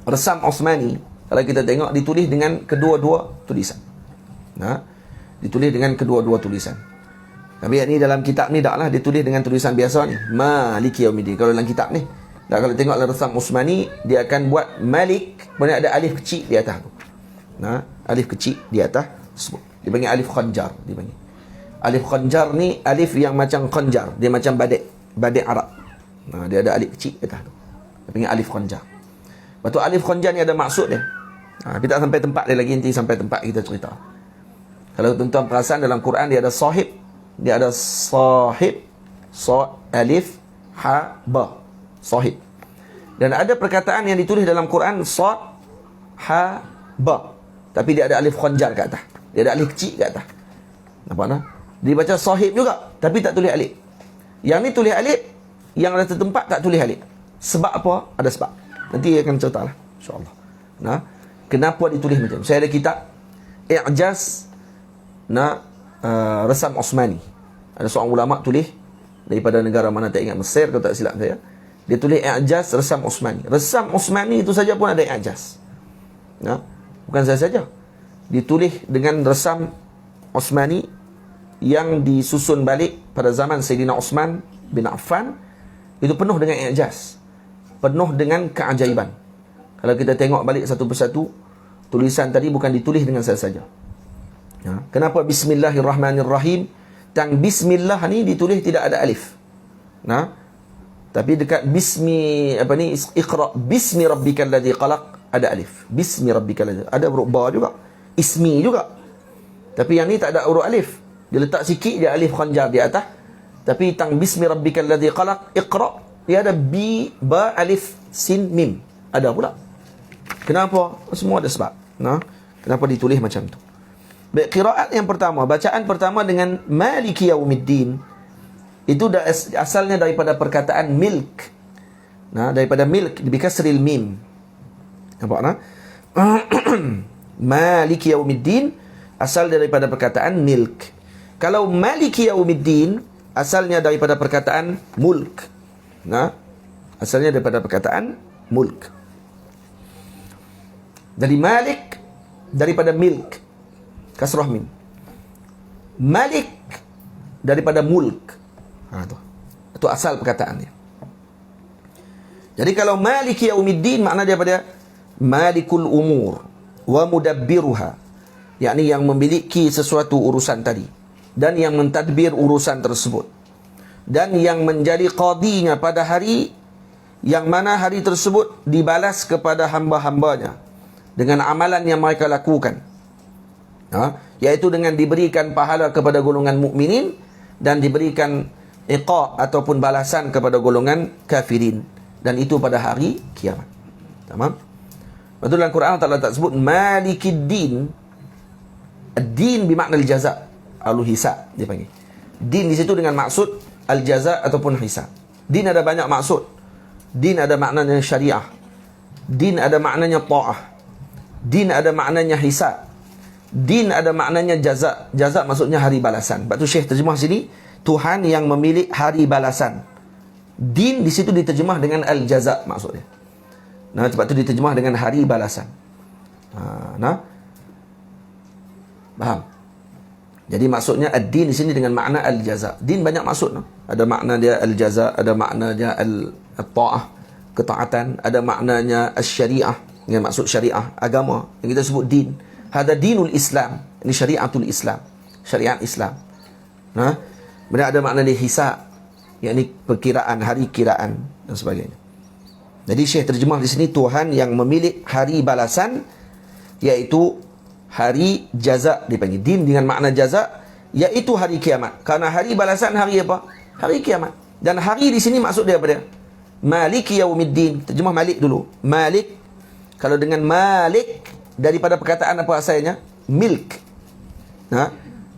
Resam Osmani, kalau kita tengok, ditulis dengan kedua-dua tulisan. Ditulis dengan kedua-dua tulisan. Tapi ni dalam kitab ni taklah ditulis dengan tulisan biasa ni, Maliki Yaumiddin. Kalau dalam kitab ni, kalau tengok dalam Resam Osmani, dia akan buat Malik, kemudian ada alif kecil di atas tu. Alif kecil di atas sebut. Dia panggil alif khanjar, dia panggil. Alif khanjar ni alif yang macam khanjar, dia macam badik Arab. Dia ada alif kecil atas tu. Dia panggil alif khanjar. Lepas tu alif khanjar ni ada maksud dia. Kita tak sampai tempat dia lagi, nanti sampai tempat kita cerita. Kalau tuan-tuan perasan dalam Quran dia ada sahib, dia ada sahib, alif, ha, ba, sahib. Dan ada perkataan yang ditulis dalam Quran sad, ha, ba, tapi dia ada alif khanjar kat atas. Dia ada alif kecil kat atas. Nampak tak? Dia baca sahib juga, tapi tak tulis alif. Yang ni tulis alif, yang ada tempat tak tulis alif. Sebab apa? Ada sebab. Nanti akan cerita lah, insyaAllah. Kenapa ditulis macam? Saya ada kitab I'jaz Resam Osmani. Ada seorang ulama tulis daripada negara mana tak ingat, Mesir kalau tak silap saya. Dia tulis I'jaz Resam Osmani. Resam Osmani itu saja pun ada I'jaz. Bukan saya saja. Ditulis dengan Resam Osmani yang disusun balik pada zaman Sayyidina Osman bin Affan. Itu penuh dengan i'jaz, penuh dengan keajaiban. Kalau kita tengok balik satu persatu, tulisan tadi bukan ditulis dengan saya saja. Kenapa Bismillahirrahmanirrahim? Tang Bismillah ni ditulis tidak ada alif. Tapi dekat Iqra Bismi Rabbikal ladzi khalaq ada alif. Bismi Rabbikal ladzi, ada huruf ba juga, ismi juga. Tapi yang ni tak ada huruf alif. Dia letak sikit dia alif khanjar di atas. Tapi tang Bismi Rabbikal ladzi khalaq, Iqra, dia ada bi, ba, alif, sin, mim. Ada pula. Kenapa? Semua ada sebab. Kenapa ditulis macam tu? Baik, qiraat yang pertama, bacaan pertama dengan Maliki Yaumiddin, itu asalnya daripada perkataan milk. Daripada milk bikasril mim. Nampak? Maliki Yaumiddin asal daripada perkataan milk. Kalau Maliki Yaumiddin asalnya daripada perkataan mulk. Asalnya daripada perkataan Mulk. Dari Malik, daripada milk, kasrah mim. Malik daripada mulk. Itu asal perkataannya. Jadi kalau Maliki Yaumiddin makna daripada Malikul Umur wa Mudabbiruha, yakni yang memiliki sesuatu urusan tadi dan yang mentadbir urusan tersebut dan yang menjadi qadinya pada hari yang mana hari tersebut dibalas kepada hamba-hambanya dengan amalan yang mereka lakukan, iaitu dengan diberikan pahala kepada golongan mukminin dan diberikan iqa ataupun balasan kepada golongan kafirin, dan itu pada hari kiamat. Tamam? Betul, dalam Quran Allah tak sebut Malikiddin. Ad-din bermakna al-jaza, al-hisab dia panggil. Din di situ dengan maksud al-jaza ataupun hisab. Din ada banyak maksud. Din ada maknanya syariah. Din ada maknanya ta'ah. Din ada maknanya hisab. Din ada maknanya jaza. Jaza maksudnya hari balasan. Sebab tu Syekh terjemah sini, Tuhan yang memilih hari balasan. Din di situ diterjemah dengan al-jaza maksudnya. Nah, sebab tu diterjemah dengan hari balasan. Faham? Jadi maksudnya ad-din di sini dengan makna al-jaza. Din banyak maksud. Ada makna dia al-jaza, ada makna dia al-ta'ah, ketaatan, ada maknanya al-syariah, dengan maksud syariah, agama yang kita sebut din. Hada dinul Islam, ini syariatul Islam, syariat Islam. Kemudian ada makna dia hisab, yakni perkiraan, hari kiraan dan sebagainya. Jadi Syekh terjemah di sini Tuhan yang memilih hari balasan, iaitu hari jaza dipanggil. Din dengan makna jaza, iaitu hari kiamat. Karena hari balasan hari apa? Hari kiamat. Dan hari di sini maksud dia apa dia? Maliki Yaumiddin. Terjemah Malik dulu. Malik, kalau dengan Malik daripada perkataan apa asalnya? Milk.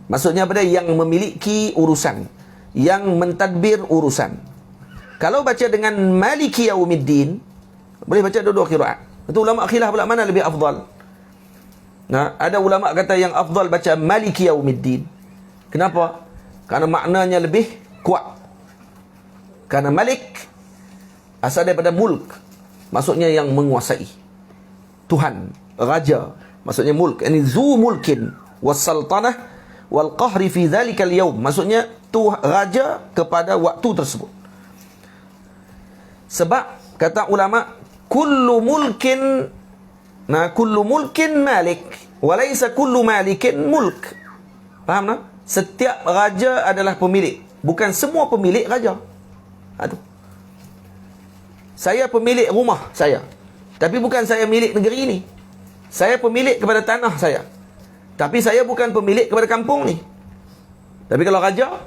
Maksudnya apa dia? Yang memiliki urusan, yang mentadbir urusan. Kalau baca dengan Maliki Yaumiddin, boleh baca dua-dua qiraat. Itu ulama khilaf pula mana lebih afdal. Ada ulama kata yang afdal baca Maliki Yaumiddin. Kenapa? Karena maknanya lebih kuat. Karena Malik asal daripada mulk, maksudnya yang menguasai. Tuhan, raja, maksudnya mulk. Ini zu mulkin was-sultanah wal qahri fi dzalikal yaum. Maksudnya raja kepada waktu tersebut. Sebab kata ulama, kullu mulkin malik walaysa kullu malikin mulk. Faham tak? Setiap raja adalah pemilik, bukan semua pemilik raja. Aduh. Saya pemilik rumah saya, tapi bukan saya milik negeri ini. Saya pemilik kepada tanah saya, tapi saya bukan pemilik kepada kampung ni. Tapi kalau raja,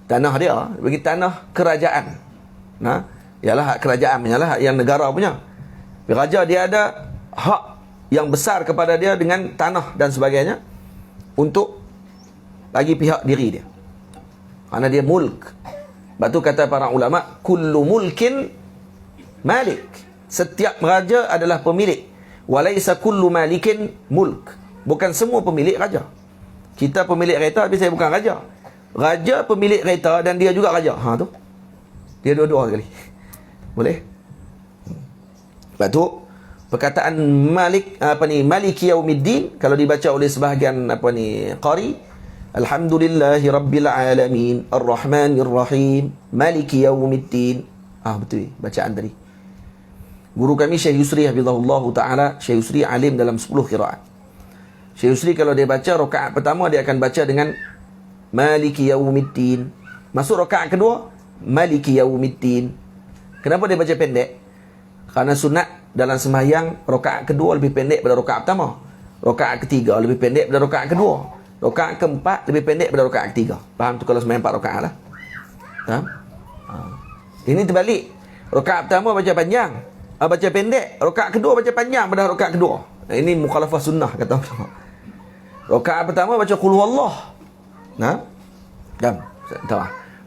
tanah dia bagi tanah kerajaan. Ialah hak kerajaan punya lah, hak yang negara punya. Tapi raja dia ada hak yang besar kepada dia dengan tanah dan sebagainya untuk bagi pihak diri dia. Kerana dia mulk. Sebab tu kata para ulama, kullu mulkin malik. Setiap raja adalah pemilik. Walaysa kullu malikin mulk. Bukan semua pemilik raja. Kita pemilik kereta, tapi saya bukan raja. Raja pemilik kereta dan dia juga raja. Tu. Dia dua-dua sekali. Boleh? Sebab tu perkataan Maliki Yaumiddin kalau dibaca oleh sebahagian qari, Alhamdulillahi Rabbil Alamin Ar-Rahmanir Rahim Maliki Yaumiddin. Betul bacaan tadi. Guru kami Syekh Yusri hafizahullah taala, Syekh Yusri alim dalam 10 qiraat. Syekh Yusri kalau dia baca rakaat pertama dia akan baca dengan Maliki Yaumiddin. Masuk rakaat kedua Maliki Yaumiddin. Kenapa dia baca pendek? Karena sunat dalam sembahyang rakaat kedua lebih pendek daripada rakaat pertama. Rakaat ketiga lebih pendek daripada rakaat kedua. Rakaat keempat lebih pendek daripada rakaat ketiga. Faham tu kalau sembahyang 4 rakaat lah. Ini terbalik. Rakaat pertama baca panjang, baca pendek. Rakaat kedua baca panjang pada rakaat kedua. Ini mukhalafah sunnah kata ulama. Rakaat pertama baca qul huwallah.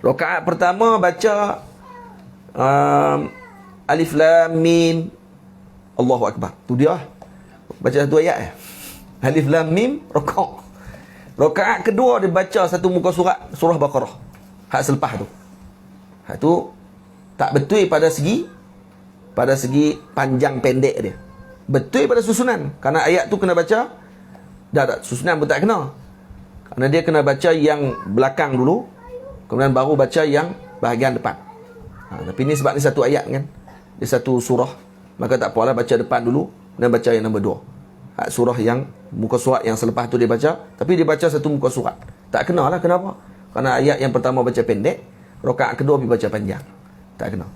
Rakaat pertama baca Alif Lam Mim Allahu Akbar. Tu dia. Baca satu ayat. Alif Lam Mim rakaat. Rakaat kedua dia baca satu muka surah Baqarah. Hak selepas tu. Hak tu Tak betul pada segi panjang pendek dia. Betul pada susunan. Kerana ayat tu kena baca, dah susunan pun tak kena. Kerana dia kena baca yang belakang dulu, kemudian baru baca yang bahagian depan. Tapi ni sebab ni satu ayat kan, dia satu surah, maka tak apalah baca depan dulu dan baca yang nombor 2. Surah yang muka surat yang selepas tu dia baca, tapi dia baca satu muka surat. Tak kena lah. Kenapa? Kerana ayat yang pertama baca pendek, rakaat kedua pergi baca panjang. Tak kena.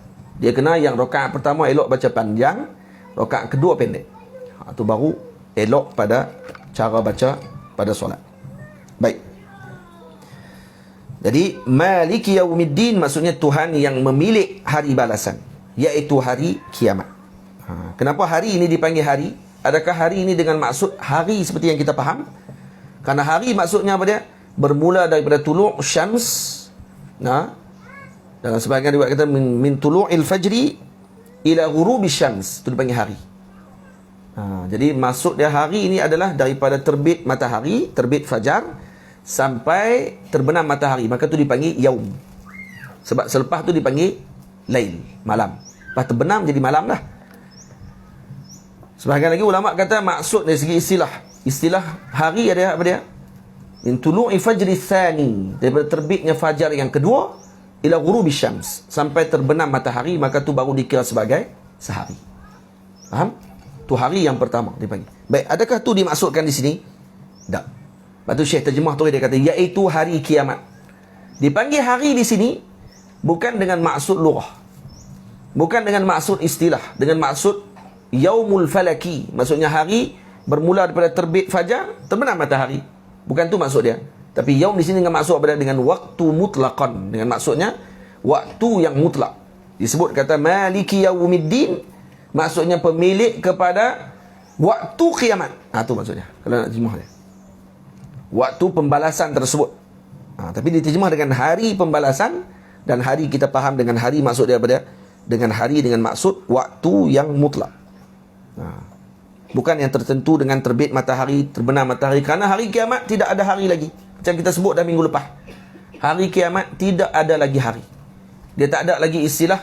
Dia kena yang rakaat pertama elok baca panjang, rakaat kedua pendek. Itu baru elok pada cara baca pada solat. Baik. Jadi Maliki Yaumiddin maksudnya Tuhan yang memilik hari balasan, iaitu hari kiamat. Kenapa hari ini dipanggil hari? Adakah hari ini dengan maksud hari seperti yang kita faham? Karena hari maksudnya apa dia? Bermula daripada tulu' syams. Dalam sebahagian riwayat kata min tulu'il fajri ila ghurubi syams. Itu dipanggil hari. Jadi maksud dia hari ini adalah daripada terbit matahari, terbit fajar, sampai terbenam matahari. Maka tu dipanggil yaum. Sebab selepas tu dipanggil lail, malam. Lepas terbenam jadi malam dah. Sebahagian lagi ulama kata maksud dari segi istilah hari ada apa dia? Min tulu'i fajri tsani, daripada terbitnya fajar yang kedua ila ghurubi syams, sampai terbenam matahari, maka tu baru dikira sebagai sehari. Faham? Tu hari yang pertama dipanggil. Baik, adakah tu dimaksudkan di sini? Tak. Lepas tu Syekh terjemah tu dia kata iaitu hari kiamat. Dipanggil hari di sini bukan dengan maksud lughah. Bukan dengan maksud istilah, dengan maksud yaumul falaki, maksudnya hari bermula daripada terbit fajar, terbenam matahari. Bukan tu maksud dia. Tapi yaum di sini dengan maksud apa? Dengan waktu mutlaqan, dengan maksudnya waktu yang mutlak. Disebut kata Maliki Yaumiddin, maksudnya pemilik kepada waktu kiamat. Tu maksudnya kalau nak terjemah dia. Waktu pembalasan tersebut. Tapi diterjemah dengan hari pembalasan, dan hari kita faham dengan hari maksud dia apa dia? Dengan hari dengan maksud waktu yang mutlak. Bukan yang tertentu dengan terbit matahari, terbenam matahari. Kerana hari kiamat tidak ada hari lagi. Macam kita sebut dah minggu lepas. Hari kiamat tidak ada lagi hari. Dia tak ada lagi istilah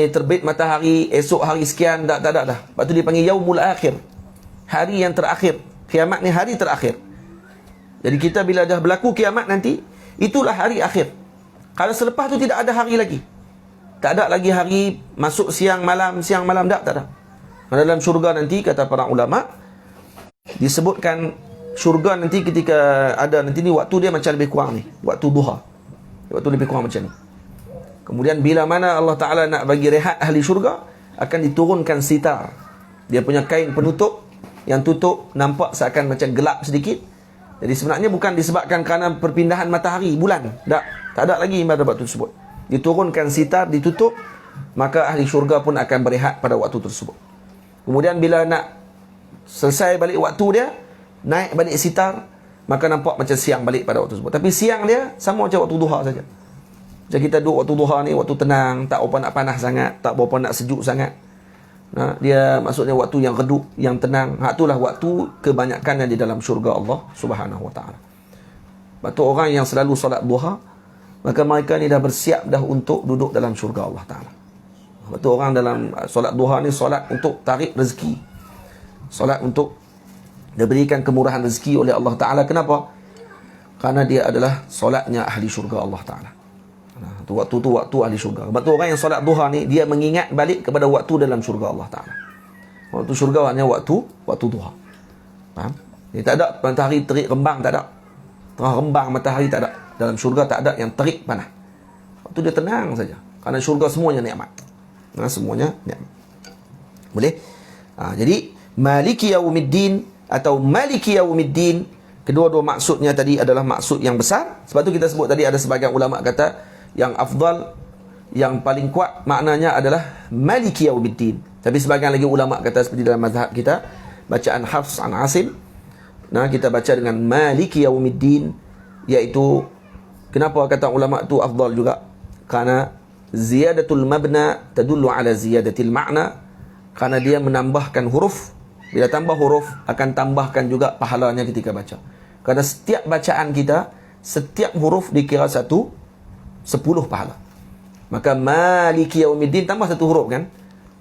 terbit matahari esok hari sekian, tak ada dah. Lepas tu dia panggil yaumul akhir, hari yang terakhir. Kiamat ni hari terakhir. Jadi kita bila dah berlaku kiamat nanti, itulah hari akhir. Kalau selepas tu tidak ada hari lagi. Tak ada lagi hari masuk siang malam tak ada. Dalam syurga nanti, kata para ulama, disebutkan syurga nanti ketika ada nanti ni, waktu dia macam lebih kurang ni, waktu duha. Waktu lebih kurang macam ni. Kemudian bila mana Allah Ta'ala nak bagi rehat ahli syurga, akan diturunkan sitar. Dia punya kain penutup yang tutup nampak seakan macam gelap sedikit. Jadi sebenarnya bukan disebabkan kerana perpindahan matahari, bulan. Tak ada lagi pada waktu tersebut. Diturunkan sitar, ditutup, maka ahli syurga pun akan berehat pada waktu tersebut. Kemudian bila nak selesai balik waktu dia, naik balik sitar, maka nampak macam siang balik pada waktu tersebut. Tapi siang dia sama macam waktu duha saja. Macam kita duduk waktu duha ni, waktu tenang, tak berapa nak panas sangat, tak berapa nak sejuk sangat. Dia maksudnya waktu yang redup, yang tenang. Itulah waktu kebanyakannya di dalam syurga Allah Subhanahu Wa Taala. Lepas tu orang yang selalu solat duha, maka mereka ni dah bersiap dah untuk duduk dalam syurga Allah Ta'ala. Lepas tu orang dalam solat duha ni solat untuk tarik rezeki, solat untuk diberikan kemurahan rezeki oleh Allah Ta'ala. Kenapa? Kerana dia adalah solatnya ahli syurga Allah Ta'ala. Waktu tu waktu ahli syurga. Sebab tu orang yang solat duha ni, dia mengingat balik kepada waktu dalam syurga Allah Ta'ala. Waktu syurga hanya waktu duha. Faham? Dia tak ada matahari terik rembang, tak ada. Tengah rembang matahari, tak ada. Dalam syurga tak ada yang terik panas. Waktu dia tenang saja. Kerana syurga semuanya nikmat. Semuanya nikmat. Boleh? Jadi Maliki Yaumiddin atau Maliki Yaumiddin, kedua-dua maksudnya tadi adalah maksud yang besar. Sebab tu kita sebut tadi ada sebagian ulama kata yang afdal, yang paling kuat maknanya adalah Maliki Yaumiddin. Tapi sebagian lagi ulama kata seperti dalam mazhab kita, bacaan Hafs an Asim, kita baca dengan Maliki Yaumiddin, iaitu kenapa kata ulama tu afdal juga? Kerana ziyadatul mabna tadullu ala ziyadatil ma'na, kerana dia menambahkan huruf. Bila tambah huruf akan tambahkan juga pahalanya ketika baca. Kerana setiap bacaan kita, setiap huruf dikira 10 pahala. Maka maliki yaumiddin tambah satu huruf kan.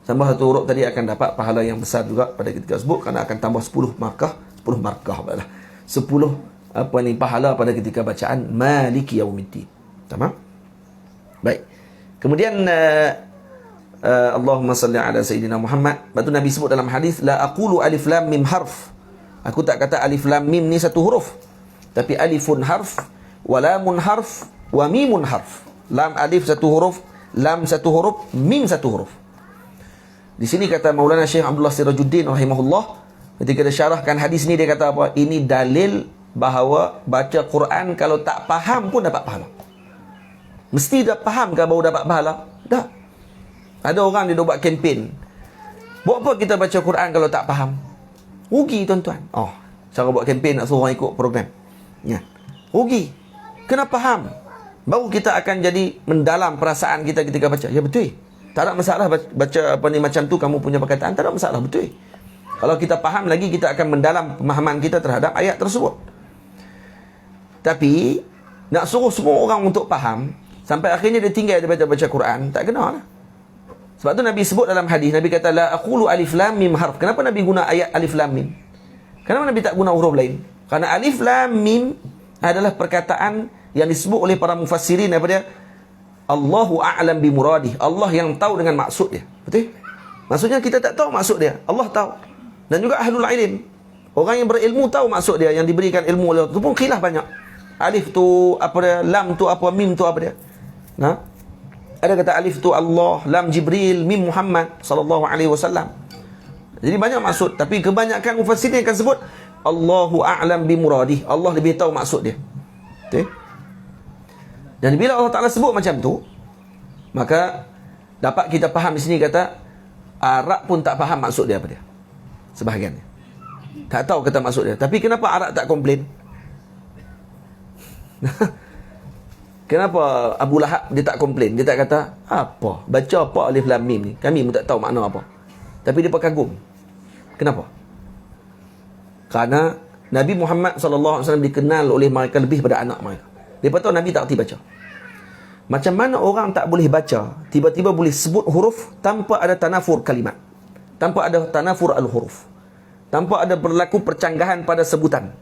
Tambah satu huruf tadi akan dapat pahala yang besar juga pada ketika tersebut, kerana akan tambah 10 markah, 10 markah baiklah. 10 apa ni pahala pada ketika bacaan maliki yaumiddin. Tamam? Baik. Kemudian Allahumma salli ala sayyidina Muhammad. Lepas tu Nabi sebut dalam hadis, la aqulu alif lam mim harf. Aku tak kata alif lam mim ni satu huruf, tapi alifun harf, wa lamun harf, wa mimun harf. Lam alif satu huruf, lam satu huruf, mim satu huruf. Di sini kata Maulana Syekh Abdullah Sirajuddin rahimahullah, ketika dia syarahkan hadis ni, dia kata apa? Ini dalil bahawa baca Quran kalau tak faham pun dapat pahala. Mesti dah faham ke baru dapat pahala? Tak. Ada orang dia buat kempen. Buat apa kita baca Quran kalau tak faham? Rugi tuan-tuan. Oh, cara buat kempen nak suruh orang ikut program. Ya. Rugi. Kena faham. Baru kita akan jadi mendalam perasaan kita ketika baca. Ya betul. Tak ada masalah baca apa ni macam tu kamu punya perkataan, tak ada masalah, betul. Kalau kita faham lagi, kita akan mendalam pemahaman kita terhadap ayat tersebut. Tapi nak suruh semua orang untuk faham sampai akhirnya dia tinggal dia baca Quran, tak kena lah. Sebab tu Nabi sebut dalam hadis, Nabi kata la aqulu alif lam mim harf. Kenapa Nabi guna ayat alif lam mim? Kenapa Nabi tak guna huruf lain? Kerana alif lam mim adalah perkataan yang disebut oleh para mufassirin daripada Allahu a'lam bi muradih. Allah yang tahu dengan maksud dia. Betul? Maksudnya kita tak tahu maksud dia, Allah tahu. Dan juga ahlul ilm, orang yang berilmu tahu maksud dia, yang diberikan ilmu oleh itu pun khilaf banyak. Alif tu apa dia, lam tu apa, mim tu apa dia. Nah, ada kata alif tu Allah, lam Jibril, mim Muhammad sallallahu alaihi wasallam. Jadi banyak maksud, tapi kebanyakan mufassirin akan sebut Allahu a'lam bi muradih. Allah lebih tahu maksud dia. Betul? Dan bila Allah Ta'ala sebut macam tu, maka dapat kita faham di sini kata Arab pun tak faham maksud dia apa dia. Sebahagiannya tak tahu kata maksud dia. Tapi kenapa Arab tak komplain? Kenapa Abu Lahab dia tak komplain? Dia tak kata, apa? Baca apa alif lam mim ni? Kami pun tak tahu makna apa. Tapi dia kagum. Kenapa? Kerana Nabi Muhammad SAW dikenal oleh mereka lebih pada anak mereka. Dia tahu Nabi tak erti baca. Macam mana orang tak boleh baca, tiba-tiba boleh sebut huruf tanpa ada tanafur kalimat, tanpa ada tanafur al-huruf, tanpa ada berlaku percanggahan pada sebutan.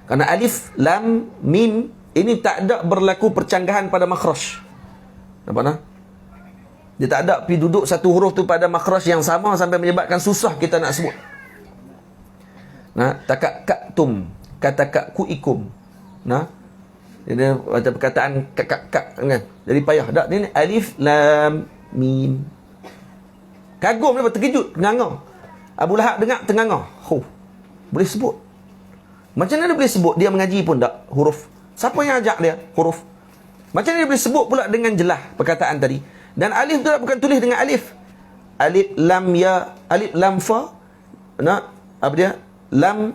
Kerana alif, lam, mim ini tak ada berlaku percanggahan pada makhraj. Nampak tak? Dia tak ada pergi duduk satu huruf tu pada makhraj yang sama sampai menyebabkan susah kita nak sebut. Nah, takaktum, katakakuikum. Nah, dia macam perkataan kak kan. Jadi payah. Tak, ni alif lam mim. Kagum dia, terkejut, tenganga. Abu Lahab dengar tenganga. Boleh sebut. Macam mana dia boleh sebut? Dia mengaji pun tak huruf. Siapa yang ajak dia huruf? Macam mana dia boleh sebut pula dengan jelas perkataan tadi? Dan alif tu bukan tulis dengan alif. Alif lam ya, alif lam fa. Nah, apa dia? Lam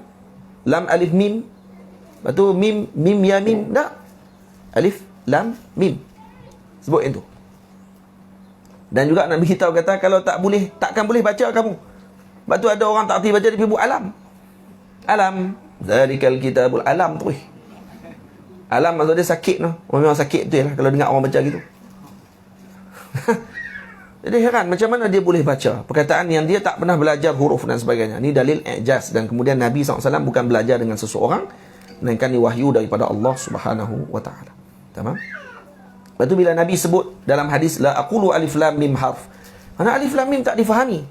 alif mim. Lepas tu mim ya mim. Tak. Alif, lam, mim. Sebut yang tu. Dan juga Nabi kita kata, kalau tak boleh, takkan boleh baca kamu. Sebab tu ada orang tak erti baca, dia pergi buat alam. Alam. Zalikal kitabul alam tu. Alam maksud dia sakit no. Orang memang sakit tu lah kalau dengar orang baca gitu. Jadi heran macam mana dia boleh baca perkataan yang dia tak pernah belajar huruf dan sebagainya. Ini dalil i'jaz. Dan kemudian Nabi SAW bukan belajar dengan seseorang, melainkan wahyu daripada Allah Subhanahu wa ta'ala. Tamam? Lepas tu bila Nabi sebut dalam hadis la aqulu alif lam mim harf. Mana alif lam mim tak difahami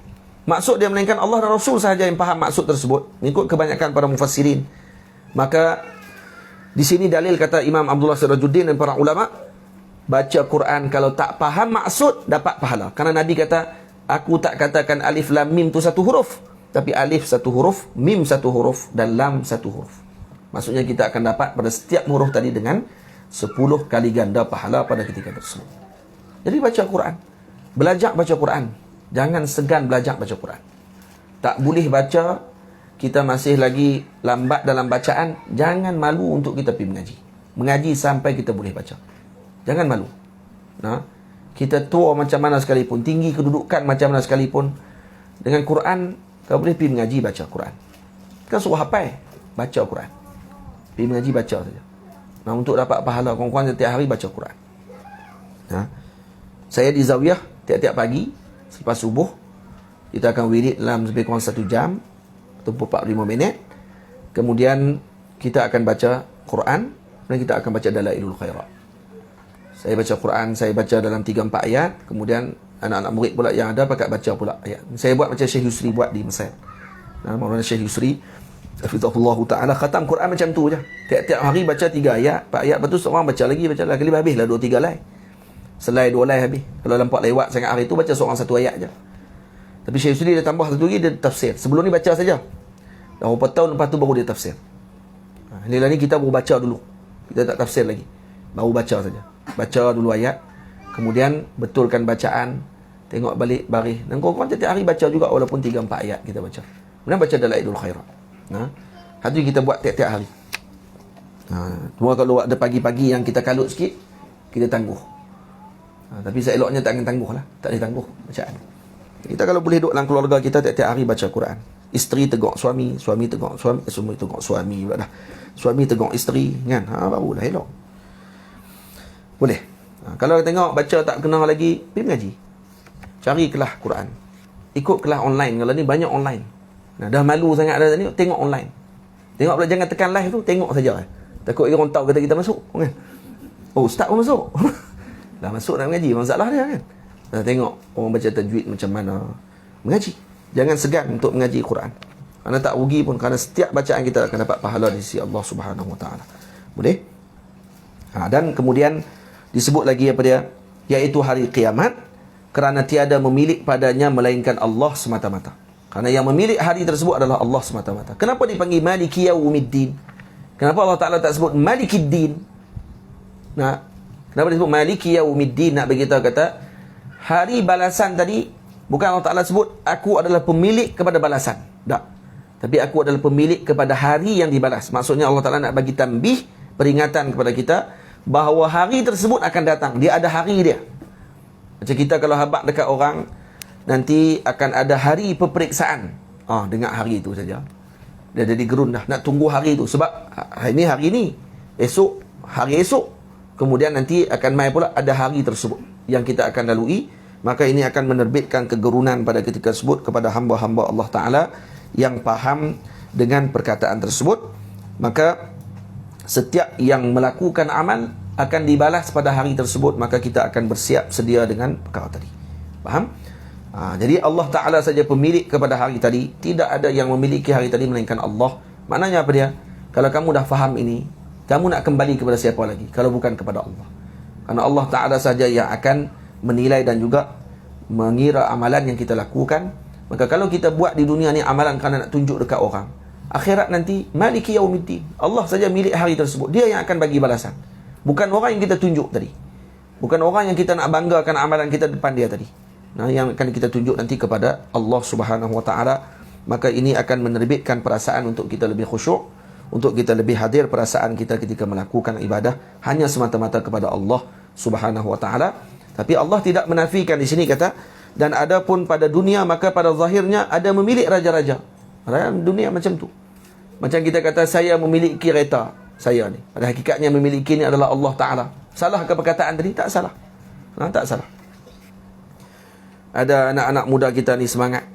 maksud dia, melainkan Allah dan Rasul sahaja yang faham maksud tersebut, mengikut kebanyakan para mufassirin. Maka di sini dalil kata Imam Abdullah Sirajuddin dan para ulama, baca Quran kalau tak faham maksud dapat pahala. Kerana Nabi kata, aku tak katakan alif lam mim tu satu huruf, tapi alif satu huruf, mim satu huruf, dan lam satu huruf. Maksudnya kita akan dapat pada setiap huruf tadi dengan 10 kali ganda pahala pada ketika tersebut. Jadi baca Quran, belajar baca Quran. Jangan segan belajar baca Quran. Tak boleh baca, kita masih lagi lambat dalam bacaan, jangan malu untuk kita pergi mengaji. Mengaji sampai kita boleh baca. Jangan malu. Nah, kita tua macam mana sekalipun, tinggi kedudukan macam mana sekalipun, dengan Quran kau boleh pergi mengaji baca Quran. Kan suruh hafal, baca Quran. Pergi mengaji baca saja. Nah, untuk dapat pahala, kawan-kawan setiap hari baca Quran. Ha? Saya di Zawiyah tiap-tiap pagi selepas subuh kita akan wirid dalam lebih kurang 1 jam atau 45 minit. Kemudian kita akan baca Quran dan kita akan baca Dalailul Khairat. Saya baca Quran, saya baca dalam 3-4 ayat. Kemudian anak-anak murid pula yang ada pakat baca pula ayat. Saya buat macam Syekh Yusri buat di Mesir. Maulana Syekh Yusri hafizahullah ta'ala khatam Quran macam tu je. Tiap-tiap hari baca 3 ayat, 4 ayat, lepas tu seorang baca lagi kali habislah 2-3 lai. Selai 2 lai habis. Kalau nampak lewat sangat hari tu baca seorang 1 ayat je. Tapi Syekh Yusri dia tambah satu lagi, dia tafsir. Sebelum ni baca saja. Dah berapa tahun lepas tu baru dia tafsir. Inilah ni kita baru baca dulu. Kita tak tafsir lagi. Baru baca saja. Baca dulu ayat. Kemudian betulkan bacaan. Tengok balik baris. Dan korang tiap hari baca juga walaupun 3-4 ayat kita baca. Kemudian baca Dalailul Khairat. Hati kita buat tiap-tiap hari. Cuma kalau ada pagi-pagi yang kita kalut sikit, kita tangguh. Tapi seeloknya tak akan tangguh lah. Tak boleh tangguh bacaan. Kita kalau boleh duduk dalam keluarga kita tiap-tiap hari baca Quran. Isteri tegur suami, suami tegur suami, suami tegur suami pula dah. Suami tegur isteri, kan? Barulah elok. Boleh. Kalau tengok baca tak kena lagi, pergi mengaji. Cari kelas Quran. Ikut kelas online. Kalau ni banyak online. Dah malu sangat dah ni, tengok online. Tengok pula jangan tekan live tu, tengok saja. Takut orang tahu kata kita masuk, kan? Oh, ustaz pun masuk. Dah masuk nak mengaji, masalah dia, kan? Tengok orang baca tajwid macam mana. Mengaji. Jangan segan untuk mengaji Quran. Kerana tak rugi pun. Kerana setiap bacaan kita akan dapat pahala di sisi Allah Subhanahu Wa Taala. Boleh? Dan kemudian disebut lagi apa dia? Iaitu hari kiamat. Kerana tiada memilik padanya melainkan Allah semata-mata. Kerana yang memilik hari tersebut adalah Allah semata-mata. Kenapa dipanggil Maliki Yaumiddin? Kenapa Allah Ta'ala tak sebut Malikiddin? Kenapa disebut Maliki Yaumiddin? Nak beritahu kata hari balasan tadi, bukan Allah Ta'ala sebut aku adalah pemilik kepada balasan. Tak. Tapi aku adalah pemilik kepada hari yang dibalas. Maksudnya Allah Ta'ala nak bagi tambih, peringatan kepada kita bahawa hari tersebut akan datang. Dia ada hari dia. Macam kita kalau habaq dekat orang, nanti akan ada hari peperiksaan. Dengar hari itu saja. Dia jadi gerun dah. Nak tunggu hari itu. Sebab hari ini. Esok, hari esok. Kemudian nanti akan mai pula ada hari tersebut yang kita akan lalui. Maka ini akan menerbitkan kegerunan pada ketika tersebut kepada hamba-hamba Allah Ta'ala yang faham dengan perkataan tersebut. Maka setiap yang melakukan amal akan dibalas pada hari tersebut. Maka kita akan bersiap sedia dengan perkara tadi. Faham? Jadi Allah Ta'ala saja pemilik kepada hari tadi. Tidak ada yang memiliki hari tadi melainkan Allah. Maknanya apa dia? Kalau kamu dah faham ini, kamu nak kembali kepada siapa lagi kalau bukan kepada Allah? Karena Allah Ta'ala saja yang akan menilai dan juga mengira amalan yang kita lakukan. Maka kalau kita buat di dunia ni amalan kerana nak tunjuk dekat orang, akhirat nanti Maliki Yaumiddin, Allah saja milik hari tersebut. Dia yang akan bagi balasan. Bukan orang yang kita tunjuk tadi. Bukan orang yang kita nak banggakan amalan kita depan dia tadi. Yang akan kita tunjuk nanti kepada Allah Subhanahu Wa Ta'ala. Maka ini akan menerbitkan perasaan untuk kita lebih khusyuk, untuk kita lebih hadir perasaan kita ketika melakukan ibadah hanya semata-mata kepada Allah Subhanahu Wa Ta'ala. Tapi Allah tidak menafikan di sini kata, dan adapun pada dunia maka pada zahirnya ada memiliki raja-raja. Dunia macam tu. Macam kita kata saya memiliki kereta saya ni. Pada hakikatnya memiliki ni adalah Allah Ta'ala. Salah ke perkataan tadi? Tak salah. Tak salah. Ada anak-anak muda kita ni semangat.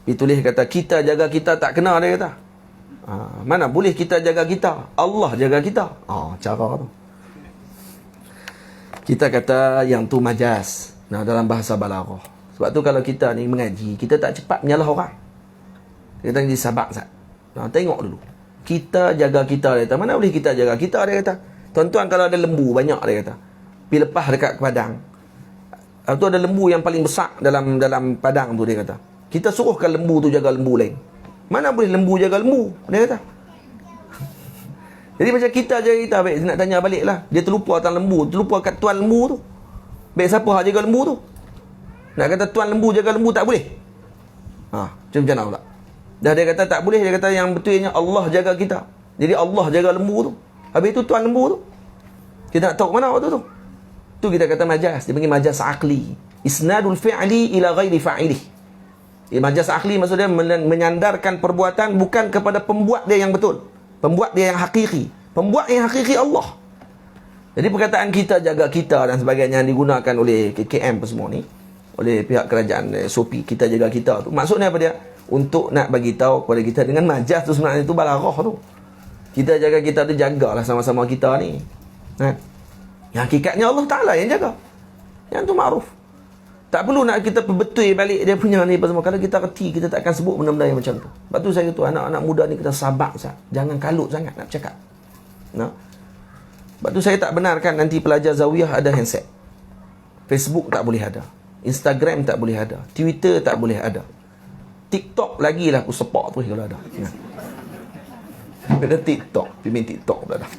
Ditulis kata kita jaga kita tak kena, dia kata. Mana boleh kita jaga kita? Allah jaga kita. Cara tu. Kita kata yang tu majas. Dalam bahasa balaghah. Sebab tu kalau kita ni mengaji, kita tak cepat menyalah orang. Kita jadi sabar sat. Tengok dulu. Kita jaga kita, dia kata. Mana boleh kita jaga kita, dia kata. Tuan-tuan kalau ada lembu banyak, dia kata. Pergi lepas dekat padang. Tu ada lembu yang paling besar dalam padang tu, dia kata. Kita suruhkan lembu tu jaga lembu lain. Mana boleh lembu jaga lembu, dia kata. Jadi macam kita jaga kita, baik nak tanya balik lah. Dia terlupa tentang lembu, terlupa kat tuan lembu tu. Baik siapa yang jaga lembu tu? Nak kata tuan lembu jaga lembu tak boleh. Macam mana pula? Dah dia kata tak boleh, dia kata yang betulnya Allah jaga kita. Jadi Allah jaga lembu tu. Habis tu tuan lembu tu, kita nak tahu mana waktu tu. Tu kita kata majas, dia panggil majas aqli. Isnadul fi'li ila ghairi fa'ilih. Majas aqli maksudnya menyandarkan perbuatan bukan kepada pembuat dia yang betul. Pembuat dia yang hakiki. Pembuat yang hakiki Allah. Jadi perkataan kita, jaga kita dan sebagainya yang digunakan oleh KKM semua ni, oleh pihak kerajaan SOP, kita jaga kita tu, maksudnya apa dia? Untuk nak bagi tahu kepada kita dengan majas tu sebenarnya tu balarah tu. Kita jaga kita tu, jagalah sama-sama kita ni. Yang hakikatnya Allah Ta'ala yang jaga. Yang tu ma'ruf. Tak perlu nak kita perbetul balik dia punya ni apa semua. Kalau kita reti, kita tak akan sebut benda-benda yang macam tu. Sebab tu saya kata anak-anak muda ni kita sabar sah. Jangan kalut sangat nak bercakap. Sebab tu saya tak benarkan nanti pelajar Zawiyah ada handset. Facebook tak boleh ada. Instagram tak boleh ada. Twitter tak boleh ada. TikTok lagilah aku support tu kalau ada. Ada TikTok. Pimpin TikTok pula dah.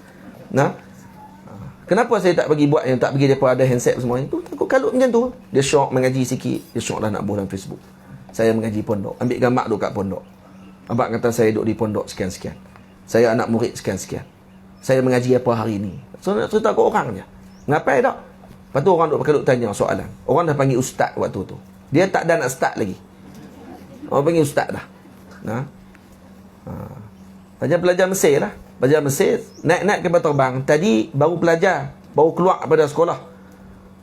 Kenapa saya tak bagi buat yang tak bagi mereka ada handset semua itu? Takut kalut macam tu. Dia syok mengaji sikit, dia syok dah nak buat dalam Facebook. Saya mengaji pondok, ambil gambar duduk kat pondok. Abang kata saya duduk di pondok sekian-sekian. Saya anak murid sekian-sekian. Saya mengaji apa hari ni. So nak cerita ke orang je. Ngapai tak? Lepas tu orang duduk tanya soalan. Orang dah panggil ustaz waktu tu. Dia tak ada nak start lagi. Orang panggil ustaz dah. Pelajar Mesir lah. Pelajar Mesir naik-naik kapal terbang. Tadi baru pelajar, baru keluar daripada sekolah.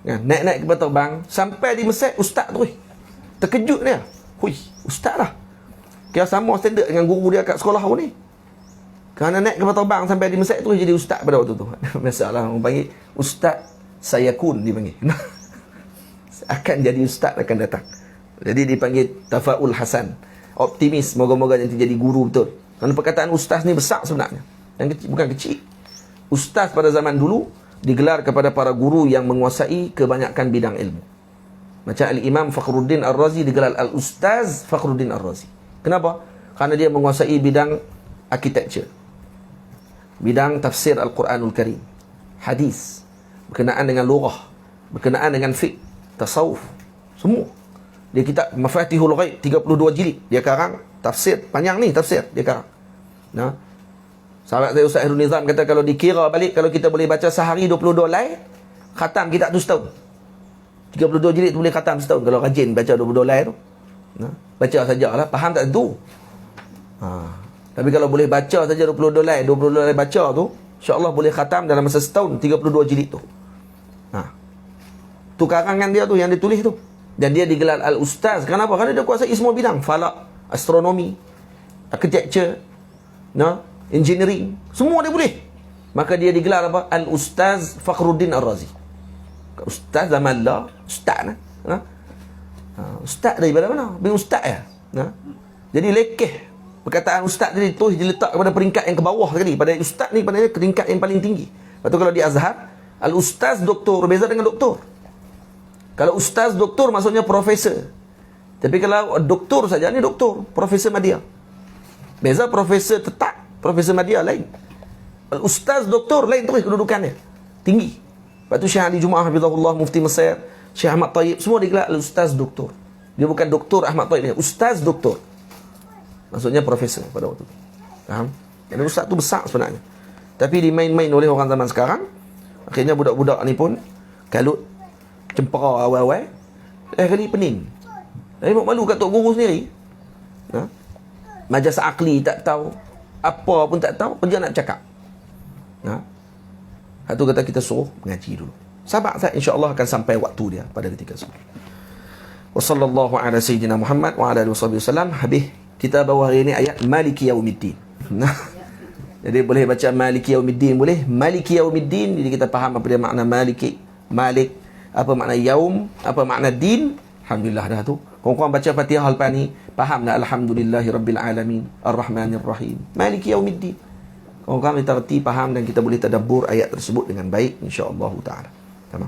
Naik-naik kapal terbang sampai di Mesir, ustaz tu terkejut dia. Hui, ustaz lah. Kira sama standard dengan guru dia kat sekolah pun ni. Kerana naik kapal terbang sampai di Mesir tu jadi ustaz pada waktu tu. Masalah orang panggil ustaz sayakun dipanggil. Akan jadi ustaz akan datang. Jadi dipanggil tafaul hasan. Optimis, moga-moga nanti jadi guru betul. Kerana perkataan ustaz ni besar sebenarnya. Yang kecil, bukan kecil. Ustaz pada zaman dulu digelar kepada para guru yang menguasai kebanyakan bidang ilmu. Macam Al-Imam Fakhruddin Ar-Razi digelar Al-Ustaz Fakhruddin Ar-Razi. Kenapa? Kerana dia menguasai bidang architecture, bidang tafsir Al-Quranul Karim, hadis, berkenaan dengan lughah, berkenaan dengan fiqh, tasawuf, semua. Dia kitab Mafatihul Ghaib 32 jilid. Dia karang tafsir panjang ni, tafsir dia karang. Sahabat saya Ustaz Airul Nizam kata kalau dikira balik, kalau kita boleh baca sehari 22 lay, khatam kitab tu setahun. 32 jilid tu boleh khatam setahun kalau rajin baca 22 lay tu. Baca sajalah, faham tak tentu. Tapi kalau boleh baca saja 22 lay baca tu, insya-Allah boleh khatam dalam masa setahun 32 jilid tu. Tu karangan dia tu yang dia tulis tu. Dan dia digelar Al-Ustaz. Kenapa? Kerana dia kuasai semua bidang. Falak, astronomi, architecture, engineering, semua dia boleh. Maka dia digelar apa? Al-Ustaz Fakhruddin Ar-Razi. Ustaz zaman lah, ustaz ustaz daripada mana? Bin ustaz ya. Jadi lekeh perkataan ustaz tadi tu diletak kepada peringkat yang ke bawah sekali. Pada ustaz ni pada peringkat yang paling tinggi. Lepas tu kalau di Azhar, Al-Ustaz doktor beza dengan doktor. Kalau ustaz doktor maksudnya profesor. Tapi kalau doktor saja ni doktor, Profesor Madya. Beza profesor tetap, Profesor Madya lain. Ustaz doktor lain terus kedudukannya. Tinggi. Lepas tu Syekh Ali Jumaah Hafizahullah, Mufti Mesir, Syekh Ahmad Tayyib, semua digelar Ustaz doktor. Dia bukan doktor Ahmad Tayyib, dia Ustaz doktor. Maksudnya profesor pada waktu tu. Faham? Jadi ustaz tu besar sebenarnya. Tapi dimain-main oleh orang zaman sekarang. Akhirnya budak-budak ni pun kalut, cempera awal-awal, kali pening. Jadi malu kat tok guru sendiri. Majas akli tak tahu, apa pun tak tahu, kerja nak cakap. Satu kata kita suruh mengaji dulu. Sabar saja, insya-Allah akan sampai waktu dia pada ketika itu. Wa sallallahu ala sayyidina Muhammad wa ala alihi wasallam. Habis kita bawa hari ini ayat Maliki Yaumiddin. Jadi boleh baca Maliki Yaumiddin, boleh Maliki Yaumiddin. Jadi kita faham apa dia makna Maliki, Malik, apa makna yaum, apa makna din. Alhamdulillah dah tu. Kau-kau baca Fatihah lepas ni, faham dah alhamdulillahirabbil alamin, arrahmanir rahim, Maliki Yaumiddin. Kau-kau kita reti, faham dan kita boleh tadabbur ayat tersebut dengan baik insya-Allah taala. Tamam.